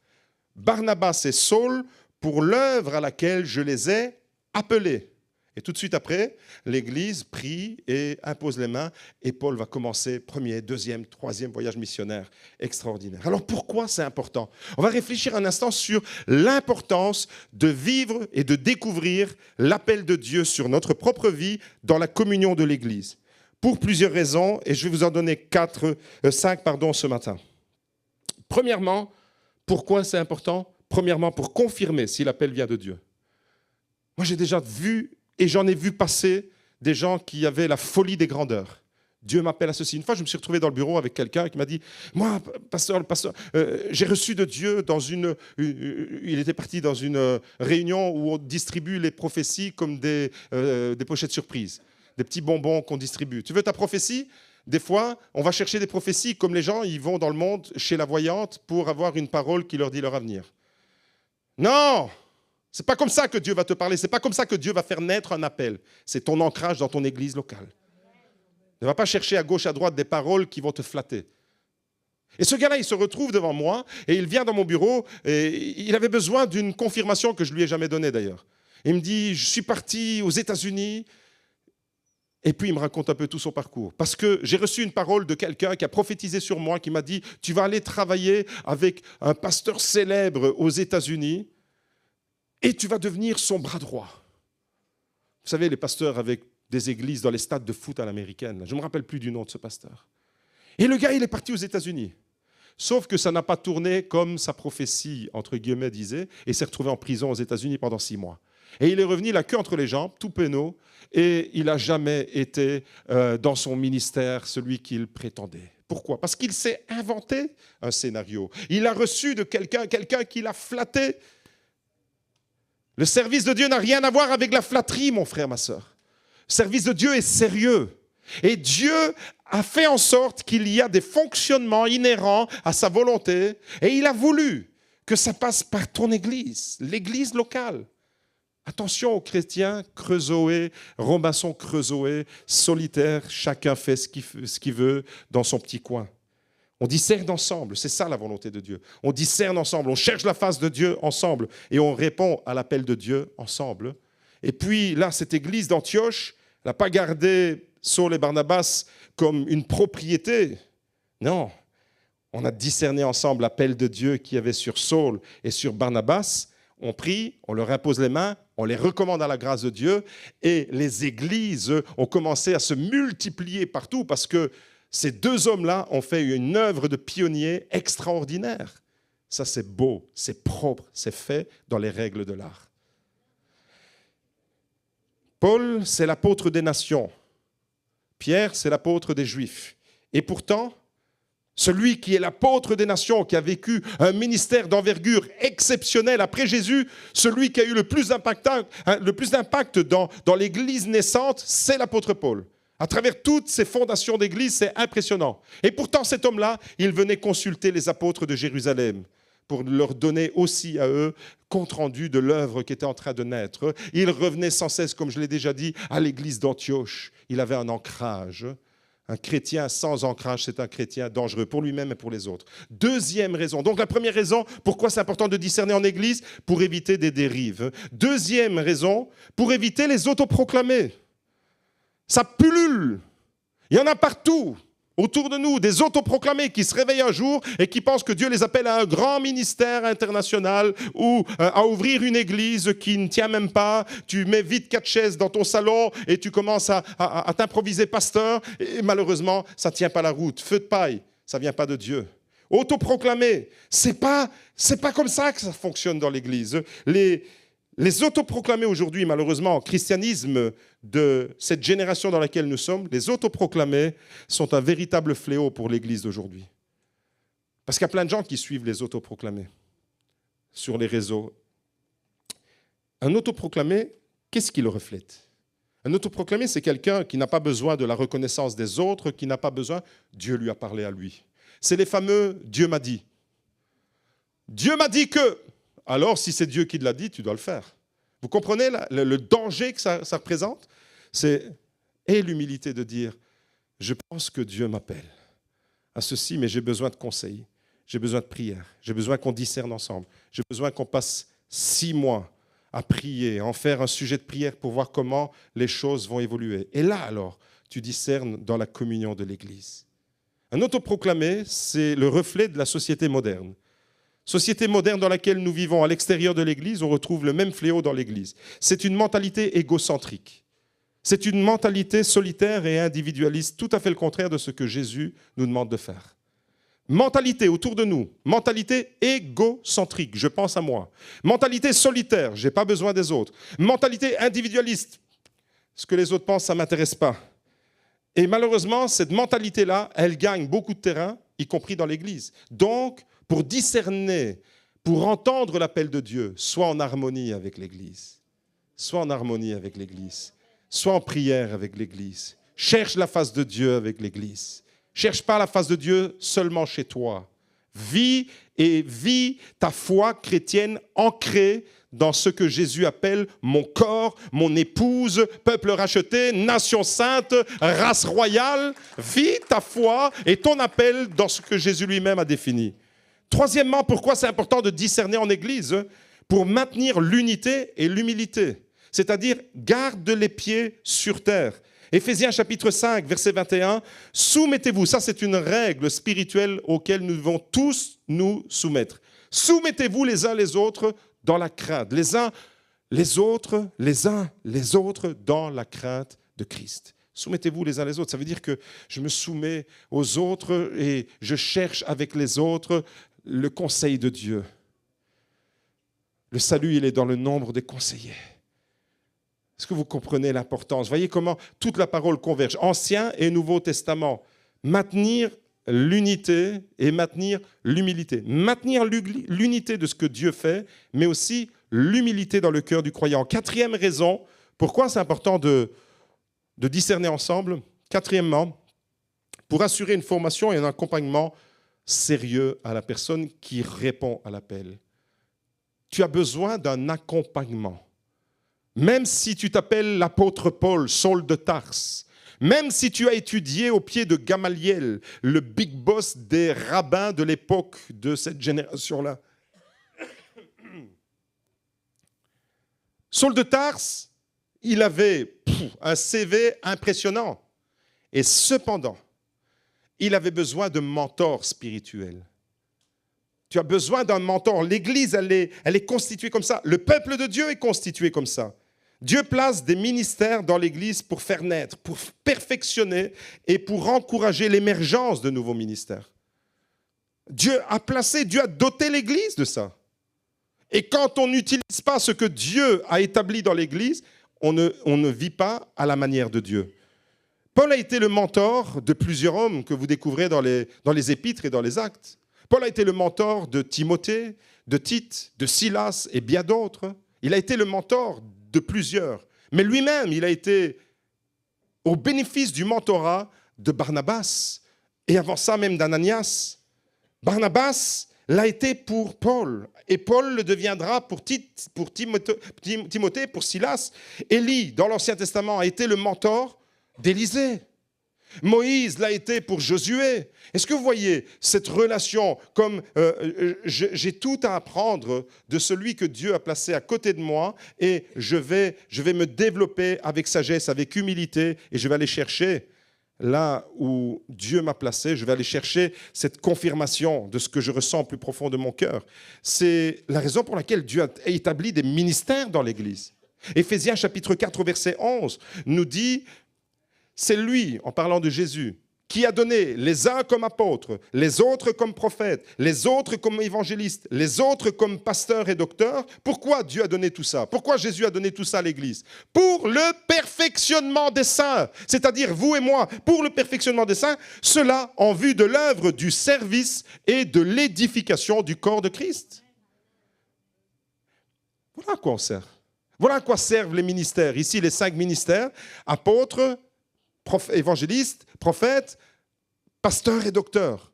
Barnabas et Saul pour l'œuvre à laquelle je les ai appelés. » Et tout de suite après, l'Église prie et impose les mains et Paul va commencer premier, deuxième, troisième voyage missionnaire extraordinaire. Alors pourquoi c'est important? On va réfléchir un instant sur l'importance de vivre et de découvrir l'appel de Dieu sur notre propre vie dans la communion de l'Église. Pour plusieurs raisons, et je vais vous en donner 5 ce matin. Premièrement, pourquoi c'est important? Premièrement, pour confirmer si l'appel vient de Dieu. Moi, j'ai déjà vu et j'en ai vu passer des gens qui avaient la folie des grandeurs. Dieu m'appelle à ceci. Une fois, je me suis retrouvé dans le bureau avec quelqu'un qui m'a dit « Moi, pasteur, j'ai reçu de Dieu dans une... » Il était parti dans une réunion où on distribue les prophéties comme des pochettes surprises, des petits bonbons qu'on distribue. Tu veux ta prophétie? Des fois, on va chercher des prophéties comme les gens, ils vont dans le monde chez la voyante pour avoir une parole qui leur dit leur avenir. Non! Ce n'est pas comme ça que Dieu va te parler, ce n'est pas comme ça que Dieu va faire naître un appel. C'est ton ancrage dans ton église locale. Ne va pas chercher à gauche, à droite des paroles qui vont te flatter. Et ce gars-là, il se retrouve devant moi et il vient dans mon bureau et il avait besoin d'une confirmation que je ne lui ai jamais donnée d'ailleurs. Il me dit, je suis parti aux États-Unis et puis il me raconte un peu tout son parcours. Parce que j'ai reçu une parole de quelqu'un qui a prophétisé sur moi, qui m'a dit, tu vas aller travailler avec un pasteur célèbre aux États-Unis. Et tu vas devenir son bras droit. Vous savez, les pasteurs avec des églises dans les stades de foot à l'américaine, je ne me rappelle plus du nom de ce pasteur. Et le gars, il est parti aux États-Unis. Sauf que ça n'a pas tourné comme sa prophétie, entre guillemets, disait, et s'est retrouvé en prison aux États-Unis pendant 6 mois. Et il est revenu la queue entre les jambes, tout penaud, et il n'a jamais été dans son ministère celui qu'il prétendait. Pourquoi? Parce qu'il s'est inventé un scénario. Il a reçu de quelqu'un qui l'a flatté. Le service de Dieu n'a rien à voir avec la flatterie, mon frère, ma sœur. Le service de Dieu est sérieux. Et Dieu a fait en sorte qu'il y a des fonctionnements inhérents à sa volonté. Et il a voulu que ça passe par ton église, l'église locale. Attention aux chrétiens, Creusot, Robinson Crusoe, solitaires, chacun fait ce qu'il veut dans son petit coin. On discerne ensemble, c'est ça la volonté de Dieu. On discerne ensemble, on cherche la face de Dieu ensemble et on répond à l'appel de Dieu ensemble. Et puis là, cette église d'Antioche n'a pas gardé Saul et Barnabas comme une propriété. Non, on a discerné ensemble l'appel de Dieu qu'il y avait sur Saul et sur Barnabas. On prie, on leur impose les mains, on les recommande à la grâce de Dieu et les églises ont commencé à se multiplier partout parce que ces 2 hommes-là ont fait une œuvre de pionnier extraordinaire. Ça, c'est beau, c'est propre, c'est fait dans les règles de l'art. Paul, c'est l'apôtre des nations. Pierre, c'est l'apôtre des Juifs. Et pourtant, celui qui est l'apôtre des nations, qui a vécu un ministère d'envergure exceptionnel après Jésus, celui qui a eu le plus d'impact dans l'Église naissante, c'est l'apôtre Paul. À travers toutes ces fondations d'Église, c'est impressionnant. Et pourtant, cet homme-là, il venait consulter les apôtres de Jérusalem pour leur donner aussi à eux compte-rendu de l'œuvre qui était en train de naître. Il revenait sans cesse, comme je l'ai déjà dit, à l'église d'Antioche. Il avait un ancrage. Un chrétien sans ancrage, c'est un chrétien dangereux pour lui-même et pour les autres. Deuxième raison. Donc la première raison, pourquoi c'est important de discerner en église? Pour éviter des dérives. Deuxième raison, pour éviter les autoproclamés. Ça pullule. Il y en a partout. Autour de nous, des autoproclamés qui se réveillent un jour et qui pensent que Dieu les appelle à un grand ministère international ou à ouvrir une église qui ne tient même pas. Tu mets vite 4 chaises dans ton salon et tu commences à t'improviser pasteur. Et malheureusement, ça ne tient pas la route. Feu de paille, ça ne vient pas de Dieu. Autoproclamé, c'est pas comme ça que ça fonctionne dans l'église. Les autoproclamés aujourd'hui, malheureusement, christianisme de cette génération dans laquelle nous sommes, les autoproclamés sont un véritable fléau pour l'Église d'aujourd'hui. Parce qu'il y a plein de gens qui suivent les autoproclamés sur les réseaux. Un autoproclamé, qu'est-ce qu'il reflète? Un autoproclamé, c'est quelqu'un qui n'a pas besoin de la reconnaissance des autres, qui n'a pas besoin, Dieu lui a parlé à lui. C'est les fameux « Dieu m'a dit ». Dieu m'a dit que... Alors, si c'est Dieu qui te l'a dit, tu dois le faire. Vous comprenez le danger que ça représente? C'est l'humilité de dire, je pense que Dieu m'appelle à ceci, mais j'ai besoin de conseils, j'ai besoin de prière, j'ai besoin qu'on discerne ensemble, j'ai besoin qu'on passe 6 mois à prier, à en faire un sujet de prière pour voir comment les choses vont évoluer. Et là, alors, tu discernes dans la communion de l'Église. Un autoproclamé, c'est le reflet de la société moderne. Société moderne dans laquelle nous vivons, à l'extérieur de l'Église, on retrouve le même fléau dans l'Église. C'est une mentalité égocentrique. C'est une mentalité solitaire et individualiste, tout à fait le contraire de ce que Jésus nous demande de faire. Mentalité autour de nous, mentalité égocentrique, je pense à moi. Mentalité solitaire, je n'ai pas besoin des autres. Mentalité individualiste, ce que les autres pensent, ça ne m'intéresse pas. Et malheureusement, cette mentalité-là, elle gagne beaucoup de terrain, y compris dans l'Église. Donc, pour discerner, pour entendre l'appel de Dieu, sois en harmonie avec l'Église. Sois en harmonie avec l'Église. Sois en prière avec l'Église. Cherche la face de Dieu avec l'Église. Cherche pas la face de Dieu seulement chez toi. Vis ta foi chrétienne ancrée dans ce que Jésus appelle mon corps, mon épouse, peuple racheté, nation sainte, race royale. Vis ta foi et ton appel dans ce que Jésus lui-même a défini. Troisièmement, pourquoi c'est important de discerner en Église? Pour maintenir l'unité et l'humilité. C'est-à-dire, garde les pieds sur terre. Éphésiens chapitre 5, verset 21, « Soumettez-vous », ça c'est une règle spirituelle auquel nous devons tous nous soumettre. « Soumettez-vous les uns les autres dans la crainte. » Les uns les autres dans la crainte de Christ. Soumettez-vous les uns les autres. Ça veut dire que je me soumets aux autres et je cherche avec les autres le conseil de Dieu. Le salut, il est dans le nombre des conseillers. Est-ce que vous comprenez l'importance? Voyez comment toute la parole converge. Ancien et Nouveau Testament. Maintenir l'unité et maintenir l'humilité. Maintenir l'unité de ce que Dieu fait, mais aussi l'humilité dans le cœur du croyant. Quatrième raison, pourquoi c'est important de discerner ensemble. Quatrièmement, pour assurer une formation et un accompagnement sérieux à la personne qui répond à l'appel. Tu as besoin d'un accompagnement. Même si tu t'appelles l'apôtre Paul, Saul de Tarse, même si tu as étudié au pied de Gamaliel, le big boss des rabbins de l'époque de cette génération-là. Saul de Tarse, il avait un CV impressionnant. Et cependant, il avait besoin de mentors spirituels. Tu as besoin d'un mentor. L'Église, elle est constituée comme ça. Le peuple de Dieu est constitué comme ça. Dieu place des ministères dans l'Église pour faire naître, pour perfectionner et pour encourager l'émergence de nouveaux ministères. Dieu a doté l'Église de ça. Et quand on n'utilise pas ce que Dieu a établi dans l'Église, on ne vit pas à la manière de Dieu. Paul a été le mentor de plusieurs hommes que vous découvrez dans les épîtres et dans les actes. Paul a été le mentor de Timothée, de Tite, de Silas et bien d'autres. Il a été le mentor de plusieurs. Mais lui-même, il a été au bénéfice du mentorat de Barnabas. Et avant ça, même d'Ananias. Barnabas l'a été pour Paul. Et Paul le deviendra pour Timothée, pour Silas. Élie, dans l'Ancien Testament, a été le mentor d'Élisée. Moïse l'a été pour Josué. Est-ce que vous voyez cette relation comme j'ai tout à apprendre de celui que Dieu a placé à côté de moi et je vais me développer avec sagesse, avec humilité et je vais aller chercher là où Dieu m'a placé, je vais aller chercher cette confirmation de ce que je ressens au plus profond de mon cœur. C'est la raison pour laquelle Dieu a établi des ministères dans l'Église. Éphésiens chapitre 4 verset 11 nous dit: c'est lui, en parlant de Jésus, qui a donné les uns comme apôtres, les autres comme prophètes, les autres comme évangélistes, les autres comme pasteurs et docteurs. Pourquoi Dieu a donné tout ça? Pourquoi Jésus a donné tout ça à l'Église? Pour le perfectionnement des saints, c'est-à-dire vous et moi, pour le perfectionnement des saints, cela en vue de l'œuvre du service et de l'édification du corps de Christ. Voilà à quoi on sert. Voilà à quoi servent les ministères. Ici, les 5 ministères, apôtres, évangélistes, prophètes, pasteurs et docteurs.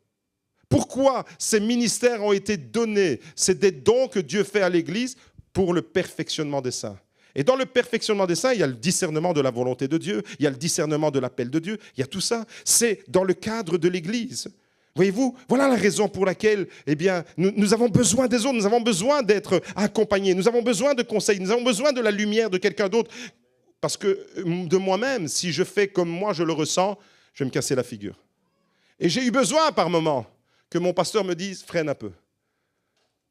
Pourquoi ces ministères ont été donnés? C'est des dons que Dieu fait à l'Église pour le perfectionnement des saints. Et dans le perfectionnement des saints, il y a le discernement de la volonté de Dieu, il y a le discernement de l'appel de Dieu, il y a tout ça. C'est dans le cadre de l'Église. Voyez-vous, voilà la raison pour laquelle nous avons besoin des autres, nous avons besoin d'être accompagnés, nous avons besoin de conseils, nous avons besoin de la lumière de quelqu'un d'autre. Parce que de moi-même, si je fais comme moi je le ressens, je vais me casser la figure. Et j'ai eu besoin par moment que mon pasteur me dise « freine un peu ».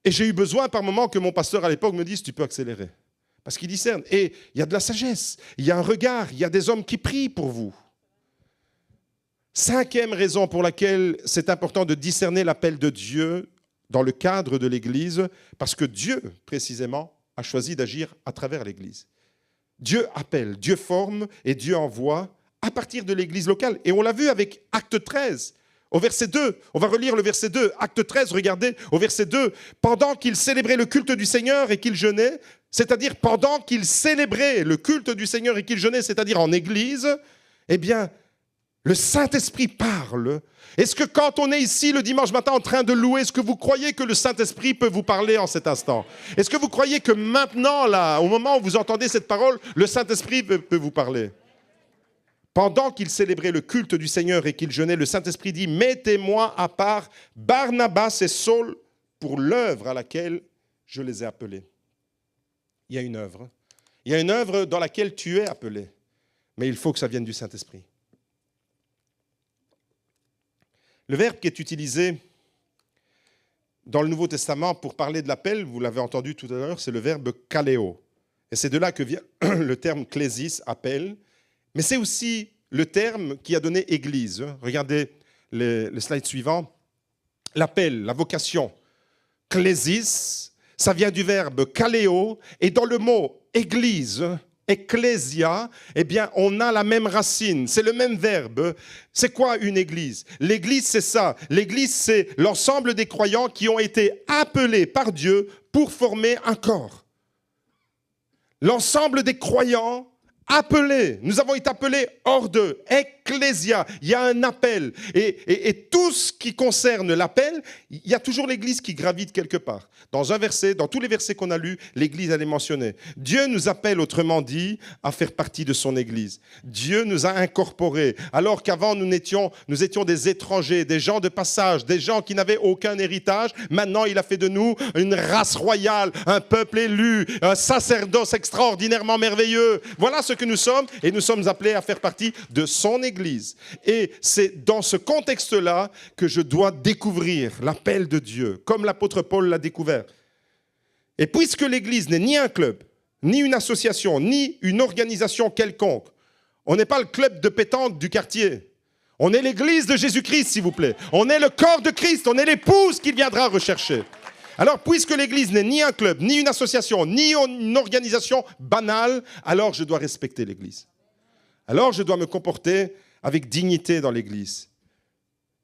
Et j'ai eu besoin par moment que mon pasteur à l'époque me dise « tu peux accélérer ». Parce qu'il discerne. Et il y a de la sagesse, il y a un regard, il y a des hommes qui prient pour vous. 5e raison pour laquelle c'est important de discerner l'appel de Dieu dans le cadre de l'Église, parce que Dieu, précisément, a choisi d'agir à travers l'Église. Dieu appelle, Dieu forme et Dieu envoie à partir de l'Église locale. Et on l'a vu avec Acte 13, au verset 2. On va relire le verset 2. Acte 13, regardez, au verset 2. Pendant qu'ils célébraient le culte du Seigneur et qu'ils jeûnaient, c'est-à-dire pendant qu'ils célébraient le culte du Seigneur et qu'ils jeûnaient, c'est-à-dire en Église, eh bien, le Saint-Esprit parle. Est-ce que quand on est ici le dimanche matin en train de louer, est-ce que vous croyez que le Saint-Esprit peut vous parler en cet instant? Est-ce que vous croyez que maintenant, là, au moment où vous entendez cette parole, le Saint-Esprit peut vous parler? Pendant qu'ils célébraient le culte du Seigneur et qu'ils jeûnaient, le Saint-Esprit dit « Mettez-moi à part Barnabas et Saul pour l'œuvre à laquelle je les ai appelés. » Il y a une œuvre. Il y a une œuvre dans laquelle tu es appelé. Mais il faut que ça vienne du Saint-Esprit. Le verbe qui est utilisé dans le Nouveau Testament pour parler de l'appel, vous l'avez entendu tout à l'heure, c'est le verbe « kaleo ». Et c'est de là que vient le terme « klésis », appel. Mais c'est aussi le terme qui a donné « église ». Regardez le slide suivant. L'appel, la vocation, « klésis », ça vient du verbe « kaleo ». Et dans le mot « église », ecclésia, eh bien, on a la même racine, c'est le même verbe. C'est quoi une église? L'église, c'est ça. L'église, c'est l'ensemble des croyants qui ont été appelés par Dieu pour former un corps. L'ensemble des croyants appelés. Nous avons été appelés hors d'eux. Ecclésia, il y a un appel. Et tout ce qui concerne l'appel, il y a toujours l'Église qui gravite quelque part. Dans un verset, dans tous les versets qu'on a lus, l'Église elle est mentionnée. Dieu nous appelle, autrement dit, à faire partie de son Église. Dieu nous a incorporés, alors qu'avant nous étions des étrangers, des gens de passage, des gens qui n'avaient aucun héritage. Maintenant, il a fait de nous une race royale, un peuple élu, un sacerdoce extraordinairement merveilleux. Voilà ce que nous sommes, et nous sommes appelés à faire partie de son Église. Et c'est dans ce contexte-là que je dois découvrir l'appel de Dieu, comme l'apôtre Paul l'a découvert. Et puisque l'Église n'est ni un club, ni une association, ni une organisation quelconque, on n'est pas le club de pétanque du quartier, On est l'église de Jésus-Christ, s'il vous plaît. On est le corps de Christ, on est l'épouse qu'il viendra rechercher. Alors, puisque l'église n'est ni un club, ni une association, ni une organisation banale, alors je dois respecter l'église. Alors je dois me comporter avec dignité dans l'église.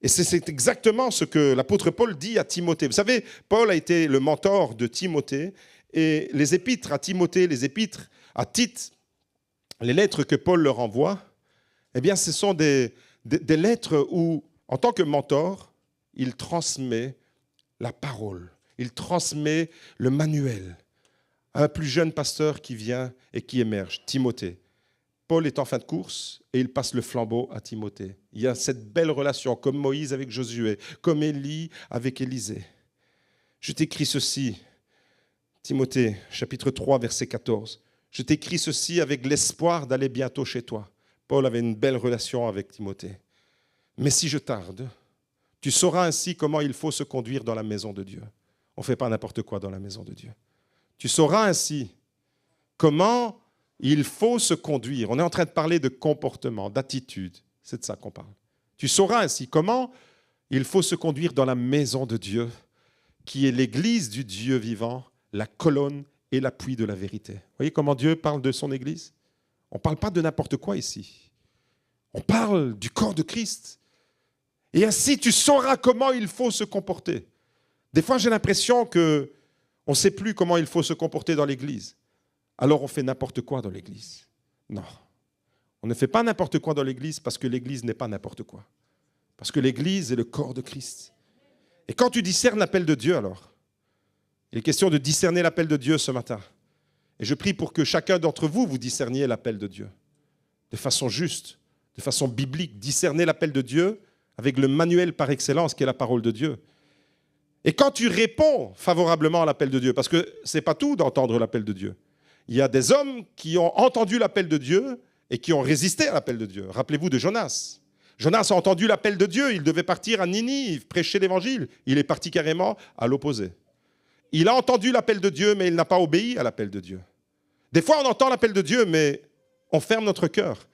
Et c'est exactement ce que l'apôtre Paul dit à Timothée. Vous savez, Paul a été le mentor de Timothée, et les épîtres à Timothée, les épîtres à Tite, les lettres que Paul leur envoie, eh bien, ce sont des lettres où, en tant que mentor, il transmet la parole, il transmet le manuel à un plus jeune pasteur qui vient et qui émerge, Timothée. Paul est en fin de course et il passe le flambeau à Timothée. Il y a cette belle relation, comme Moïse avec Josué, comme Élie avec Élisée. Je t'écris ceci, Timothée, chapitre 3, verset 14. Je t'écris ceci avec l'espoir d'aller bientôt chez toi. Paul avait une belle relation avec Timothée. Mais si je tarde, tu sauras ainsi comment il faut se conduire dans la maison de Dieu. On ne fait pas n'importe quoi dans la maison de Dieu. Tu sauras ainsi comment il faut se conduire. On est en train de parler de comportement, d'attitude. C'est de ça qu'on parle. Tu sauras ainsi comment il faut se conduire dans la maison de Dieu, qui est l'église du Dieu vivant, la colonne et l'appui de la vérité. Vous voyez comment Dieu parle de son église? On ne parle pas de n'importe quoi ici. On parle du corps de Christ. Et ainsi, tu sauras comment il faut se comporter. Des fois, j'ai l'impression qu'on ne sait plus comment il faut se comporter dans l'église. Alors on fait n'importe quoi dans l'église. Non. On ne fait pas n'importe quoi dans l'église parce que l'église n'est pas n'importe quoi. Parce que l'église est le corps de Christ. Et quand tu discernes l'appel de Dieu, alors, il est question de discerner l'appel de Dieu ce matin. Et je prie pour que chacun d'entre vous, vous discerniez l'appel de Dieu. De façon juste, de façon biblique. Discerner l'appel de Dieu avec le manuel par excellence qui est la parole de Dieu. Et quand tu réponds favorablement à l'appel de Dieu, parce que ce n'est pas tout d'entendre l'appel de Dieu. Il y a des hommes qui ont entendu l'appel de Dieu et qui ont résisté à l'appel de Dieu. Rappelez-vous de Jonas. Jonas a entendu l'appel de Dieu, il devait partir à Ninive, prêcher l'évangile. Il est parti carrément à l'opposé. Il a entendu l'appel de Dieu, mais il n'a pas obéi à l'appel de Dieu. Des fois, on entend l'appel de Dieu, mais on ferme notre cœur.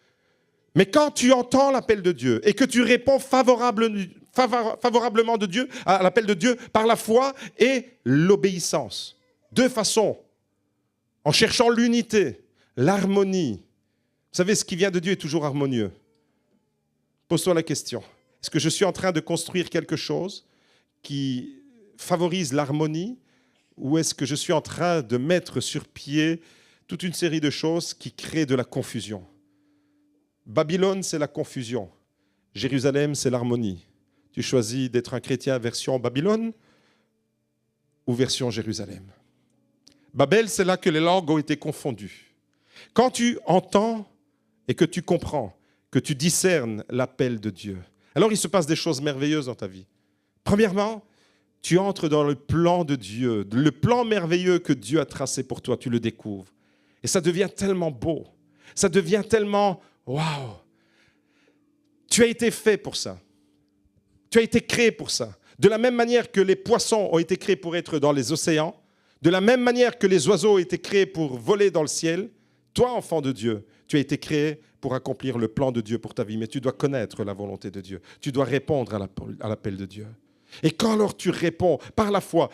Mais quand tu entends l'appel de Dieu et que tu réponds favorablement de Dieu, à l'appel de Dieu par la foi et l'obéissance, deux façons, en cherchant l'unité, l'harmonie. Vous savez, ce qui vient de Dieu est toujours harmonieux. Pose-toi la question. Est-ce que je suis en train de construire quelque chose qui favorise l'harmonie ou est-ce que je suis en train de mettre sur pied toute une série de choses qui créent de la confusion? Babylone, c'est la confusion. Jérusalem, c'est l'harmonie. Tu choisis d'être un chrétien version Babylone ou version Jérusalem? Babel, c'est là que les langues ont été confondues. Quand tu entends et que tu comprends, que tu discernes l'appel de Dieu, alors il se passe des choses merveilleuses dans ta vie. Premièrement, tu entres dans le plan de Dieu, le plan merveilleux que Dieu a tracé pour toi, tu le découvres. Et ça devient tellement beau, ça devient tellement waouh! Tu as été fait pour ça. Tu as été créé pour ça. De la même manière que les poissons ont été créés pour être dans les océans, de la même manière que les oiseaux ont été créés pour voler dans le ciel, toi, enfant de Dieu, tu as été créé pour accomplir le plan de Dieu pour ta vie. Mais tu dois connaître la volonté de Dieu. Tu dois répondre à l'appel de Dieu. Et quand alors tu réponds par la foi,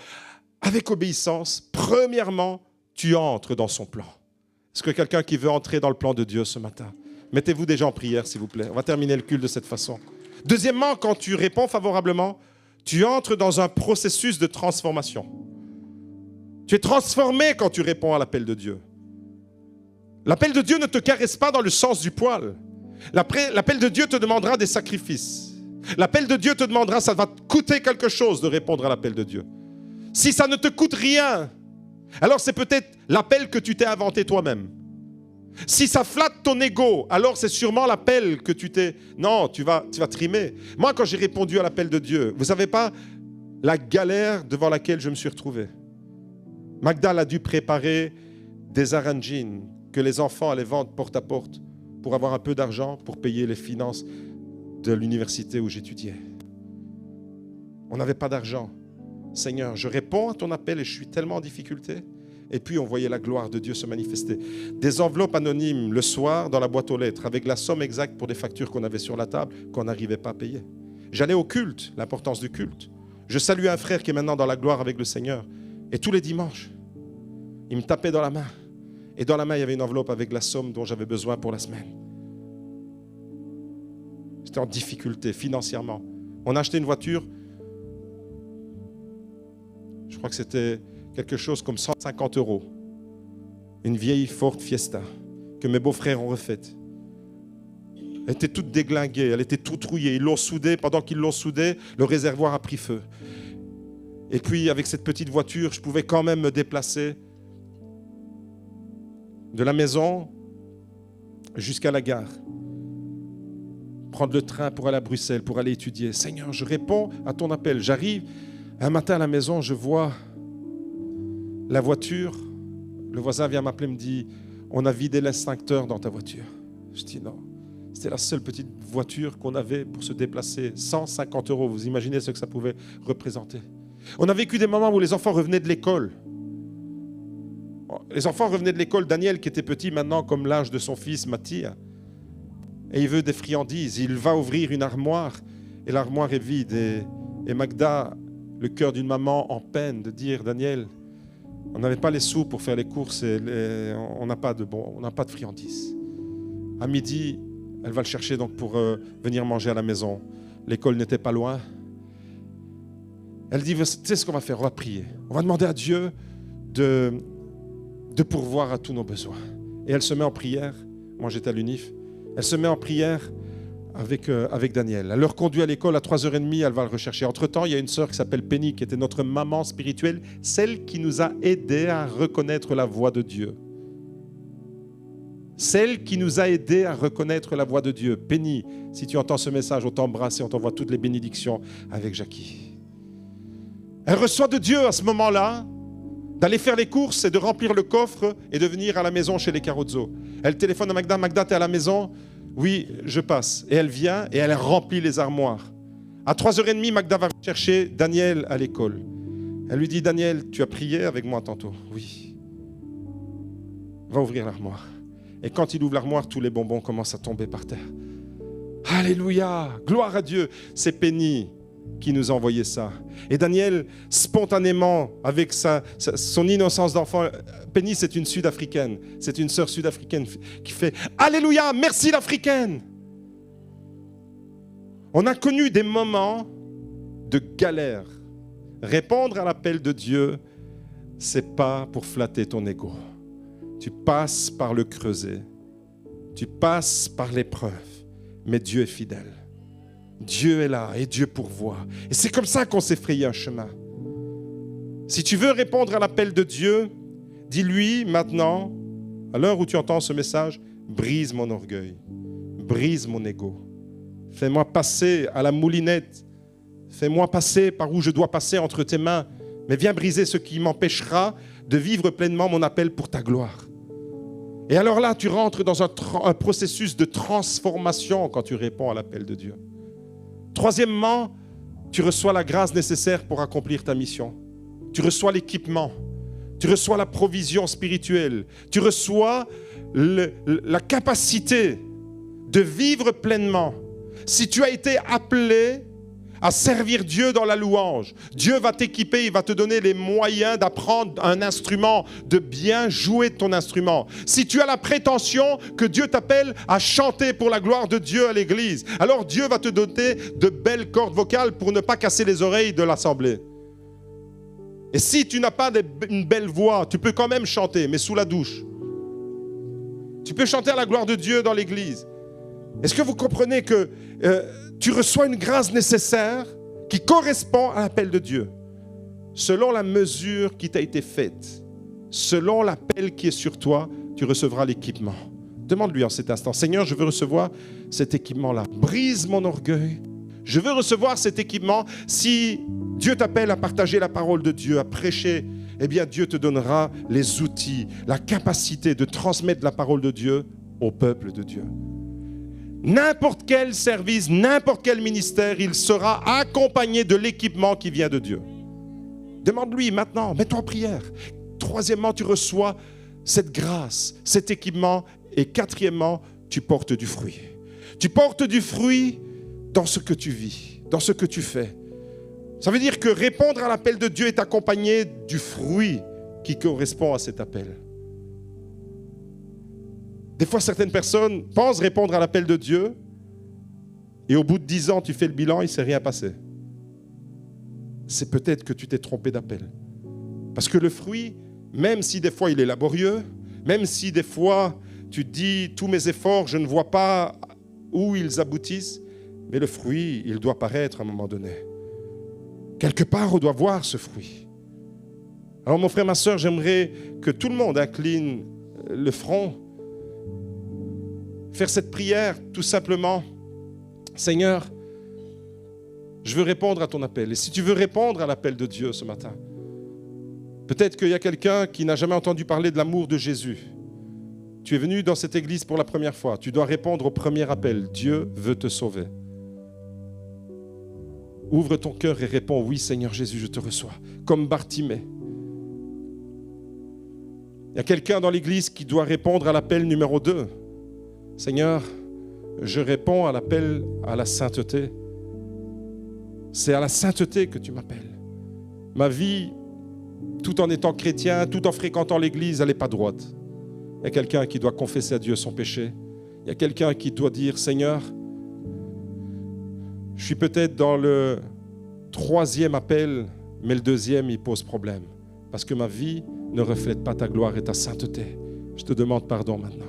avec obéissance, premièrement, tu entres dans son plan. Est-ce que quelqu'un qui veut entrer dans le plan de Dieu ce matin? Mettez-vous déjà en prière, s'il vous plaît. On va terminer le culte de cette façon. Deuxièmement, quand tu réponds favorablement, tu entres dans un processus de transformation. Tu es transformé quand tu réponds à l'appel de Dieu. L'appel de Dieu ne te caresse pas dans le sens du poil. L'appel de Dieu te demandera des sacrifices. L'appel de Dieu te demandera, ça va te coûter quelque chose de répondre à l'appel de Dieu. Si ça ne te coûte rien, alors c'est peut-être l'appel que tu t'es inventé toi-même. Si ça flatte ton ego, alors c'est sûrement l'appel que tu t'es... Non, tu vas trimer. Moi, quand j'ai répondu à l'appel de Dieu, vous ne savez pas la galère devant laquelle je me suis retrouvé. Magdal a dû préparer des arrangines que les enfants allaient vendre porte à porte pour avoir un peu d'argent pour payer les finances de l'université où j'étudiais. On n'avait pas d'argent. Seigneur, je réponds à ton appel et je suis tellement en difficulté. Et puis on voyait la gloire de Dieu se manifester. Des enveloppes anonymes le soir dans la boîte aux lettres avec la somme exacte pour des factures qu'on avait sur la table qu'on n'arrivait pas à payer. J'allais au culte, l'importance du culte. Je saluais un frère qui est maintenant dans la gloire avec le Seigneur. Et tous les dimanches, il me tapait dans la main. Et dans la main, il y avait une enveloppe avec la somme dont j'avais besoin pour la semaine. J'étais en difficulté financièrement. On a acheté une voiture. Je crois que c'était quelque chose comme 150 €. Une vieille Ford Fiesta que mes beaux-frères ont refaite. Elle était toute déglinguée, elle était toute rouillée. Ils l'ont soudée. Pendant qu'ils l'ont soudée, le réservoir a pris feu. Et puis, avec cette petite voiture, je pouvais quand même me déplacer de la maison jusqu'à la gare. Prendre le train pour aller à Bruxelles, pour aller étudier. Seigneur, je réponds à ton appel. J'arrive un matin à la maison, je vois la voiture. Le voisin vient m'appeler, me dit, on a vidé l'extincteur dans ta voiture. Je dis non. C'était la seule petite voiture qu'on avait pour se déplacer. 150 €. Vous imaginez ce que ça pouvait représenter. On a vécu des moments où les enfants revenaient de l'école. Les enfants revenaient de l'école. Daniel, qui était petit maintenant, comme l'âge de son fils Mathia, et il veut des friandises. Il va ouvrir une armoire et l'armoire est vide. Et Magda, le cœur d'une maman en peine de dire, Daniel, on n'avait pas les sous pour faire les courses et on n'a pas de friandises. À midi, elle va le chercher donc pour venir manger à la maison. L'école n'était pas loin. Elle dit, tu sais ce qu'on va faire? On va prier. On va demander à Dieu de pourvoir à tous nos besoins. Et elle se met en prière. Moi, j'étais à l'UNIF. Elle se met en prière avec Daniel. Elle le reconduit à l'école à 3h30, elle va le rechercher. Entre-temps, il y a une sœur qui s'appelle Penny, qui était notre maman spirituelle, celle qui nous a aidés à reconnaître la voix de Dieu. Celle qui nous a aidés à reconnaître la voix de Dieu. Penny, si tu entends ce message, on t'embrasse et on t'envoie toutes les bénédictions avec Jackie. Elle reçoit de Dieu à ce moment-là d'aller faire les courses et de remplir le coffre et de venir à la maison chez les Carozzo. Elle téléphone à Magda. Magda, t'es à la maison? Oui, je passe. Et elle vient et elle remplit les armoires. À 3h30, Magda va chercher Daniel à l'école. Elle lui dit, Daniel, tu as prié avec moi tantôt? Oui. Va ouvrir l'armoire. Et quand il ouvre l'armoire, tous les bonbons commencent à tomber par terre. Alléluia, gloire à Dieu. C'est Penny qui nous a envoyé ça. Et Daniel, spontanément, avec son innocence d'enfant, Penny, c'est une Sud-Africaine, c'est une sœur sud-africaine qui fait « Alléluia, merci l'Africaine !» On a connu des moments de galère. Répondre à l'appel de Dieu, c'est pas pour flatter ton ego. Tu passes par le creuset, tu passes par l'épreuve, mais Dieu est fidèle. Dieu est là et Dieu pourvoit. Et c'est comme ça qu'on s'est frayé un chemin. Si tu veux répondre à l'appel de Dieu, dis-lui maintenant, à l'heure où tu entends ce message, brise mon orgueil, brise mon ego. Fais-moi passer à la moulinette. Fais-moi passer par où je dois passer entre tes mains. Mais viens briser ce qui m'empêchera de vivre pleinement mon appel pour ta gloire. Et alors là, tu rentres dans un processus de transformation quand tu réponds à l'appel de Dieu. Troisièmement, tu reçois la grâce nécessaire pour accomplir ta mission. Tu reçois l'équipement. Tu reçois la provision spirituelle. Tu reçois la capacité de vivre pleinement. Si tu as été appelé à servir Dieu dans la louange, Dieu va t'équiper, il va te donner les moyens d'apprendre un instrument, de bien jouer ton instrument. Si tu as la prétention que Dieu t'appelle à chanter pour la gloire de Dieu à l'église, alors Dieu va te doter de belles cordes vocales pour ne pas casser les oreilles de l'assemblée. Et si tu n'as pas une belle voix, tu peux quand même chanter, mais sous la douche. Tu peux chanter à la gloire de Dieu dans l'église. Est-ce que vous comprenez que tu reçois une grâce nécessaire qui correspond à l'appel de Dieu, selon la mesure qui t'a été faite, selon l'appel qui est sur toi, tu recevras l'équipement. Demande-lui en cet instant, Seigneur, je veux recevoir cet équipement-là. Brise mon orgueil. Je veux recevoir cet équipement. Si Dieu t'appelle à partager la parole de Dieu, à prêcher, eh bien Dieu te donnera les outils, la capacité de transmettre la parole de Dieu au peuple de Dieu. N'importe quel service, n'importe quel ministère, il sera accompagné de l'équipement qui vient de Dieu. Demande-lui maintenant, mets-toi en prière. troisièmement, tu reçois cette grâce, cet équipement. Et quatrièmement, tu portes du fruit. Tu portes du fruit dans ce que tu vis, dans ce que tu fais. Ça veut dire que répondre à l'appel de Dieu est accompagné du fruit qui correspond à cet appel. Des fois, certaines personnes pensent répondre à l'appel de Dieu et au bout de 10 ans, tu fais le bilan, il ne s'est rien passé. C'est peut-être que tu t'es trompé d'appel. Parce que le fruit, même si des fois il est laborieux, même si des fois tu te dis tous mes efforts, je ne vois pas où ils aboutissent, mais le fruit, il doit paraître à un moment donné. Quelque part, on doit voir ce fruit. Alors mon frère, ma soeur, j'aimerais que tout le monde incline le front, faire cette prière tout simplement. Seigneur, je veux répondre à ton appel. Et si tu veux répondre à l'appel de Dieu ce matin, peut-être qu'il y a quelqu'un qui n'a jamais entendu parler de l'amour de Jésus. Tu es venu dans cette église pour la première fois. Tu dois répondre au premier appel. Dieu veut te sauver. Ouvre ton cœur et réponds, oui Seigneur Jésus, je te reçois. Comme Bartimée. Il y a quelqu'un dans l'église qui doit répondre à l'appel numéro 2. Seigneur, je réponds à l'appel à la sainteté. C'est à la sainteté que tu m'appelles. Ma vie, tout en étant chrétien, tout en fréquentant l'église, elle n'est pas droite. Il y a quelqu'un qui doit confesser à Dieu son péché. Il y a quelqu'un qui doit dire, Seigneur, je suis peut-être dans le 3e appel, mais le 2e, il pose problème. Parce que ma vie ne reflète pas ta gloire et ta sainteté. Je te demande pardon maintenant.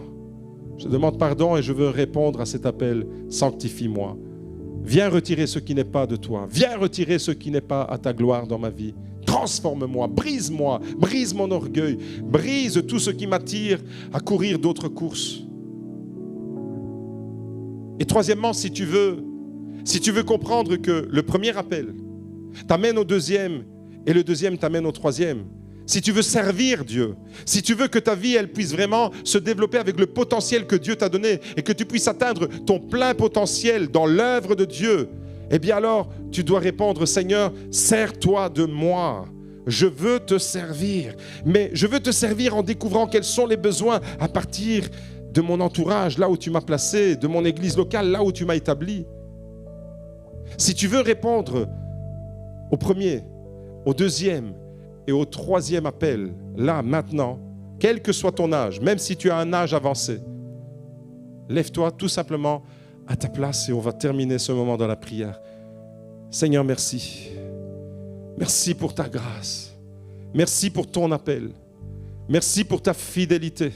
Je te demande pardon et je veux répondre à cet appel. Sanctifie-moi. Viens retirer ce qui n'est pas de toi. Viens retirer ce qui n'est pas à ta gloire dans ma vie. Transforme-moi, brise mon orgueil, brise tout ce qui m'attire à courir d'autres courses. Et troisièmement, si tu veux comprendre que le premier appel t'amène au 2e et le 2e t'amène au 3e, si tu veux servir Dieu, si tu veux que ta vie elle puisse vraiment se développer avec le potentiel que Dieu t'a donné et que tu puisses atteindre ton plein potentiel dans l'œuvre de Dieu, eh bien alors tu dois répondre, Seigneur, sers-toi de moi. Je veux te servir, mais je veux te servir en découvrant quels sont les besoins à partir de mon entourage, là où tu m'as placé, de mon église locale, là où tu m'as établi. Si tu veux répondre au premier, au 2e et au 3e appel, là, maintenant, quel que soit ton âge, même si tu as un âge avancé, lève-toi tout simplement à ta place et on va terminer ce moment dans la prière. Seigneur, merci. Merci pour ta grâce. Merci pour ton appel. Merci pour ta fidélité.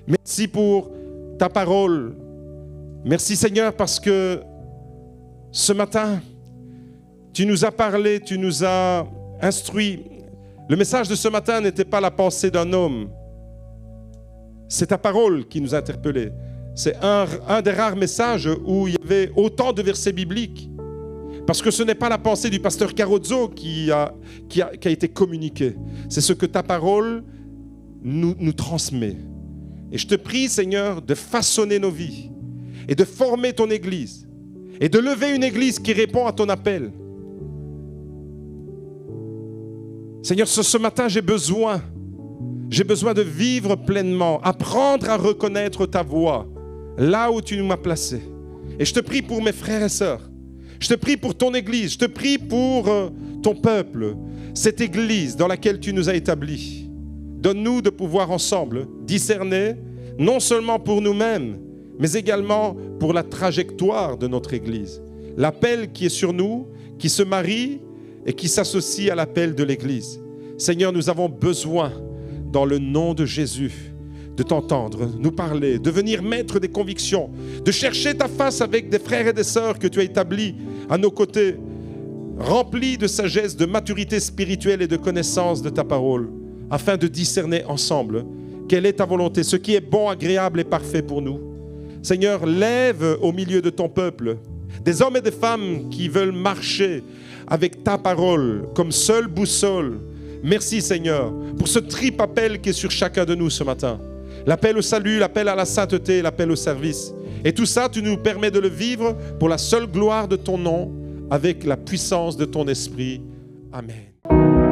Merci pour ta parole. Merci Seigneur parce que ce matin, tu nous as parlé, tu nous as instruit. Le message de ce matin n'était pas la pensée d'un homme. C'est ta parole qui nous a interpellés. C'est un des rares messages où il y avait autant de versets bibliques. Parce que ce n'est pas la pensée du pasteur Carozzo qui a été communiquée. C'est ce que ta parole nous transmet. Et je te prie, Seigneur, de façonner nos vies et de former ton Église et de lever une Église qui répond à ton appel. Seigneur, ce matin, j'ai besoin de vivre pleinement, apprendre à reconnaître ta voix là où tu m'as placé. Et je te prie pour mes frères et sœurs. Je te prie pour ton Église, je te prie pour ton peuple, cette Église dans laquelle tu nous as établis. Donne-nous de pouvoir ensemble discerner, non seulement pour nous-mêmes, mais également pour la trajectoire de notre Église. L'appel qui est sur nous, qui se marie et qui s'associe à l'appel de l'Église. Seigneur, nous avons besoin, dans le nom de Jésus, de t'entendre, nous parler, de venir mettre des convictions, de chercher ta face avec des frères et des sœurs que tu as établis à nos côtés, remplis de sagesse, de maturité spirituelle et de connaissance de ta parole, afin de discerner ensemble quelle est ta volonté, ce qui est bon, agréable et parfait pour nous. Seigneur, lève au milieu de ton peuple des hommes et des femmes qui veulent marcher avec ta parole comme seule boussole. Merci Seigneur pour ce triple appel qui est sur chacun de nous ce matin. L'appel au salut, l'appel à la sainteté, l'appel au service. Et tout ça, tu nous permets de le vivre pour la seule gloire de ton nom, avec la puissance de ton esprit. Amen.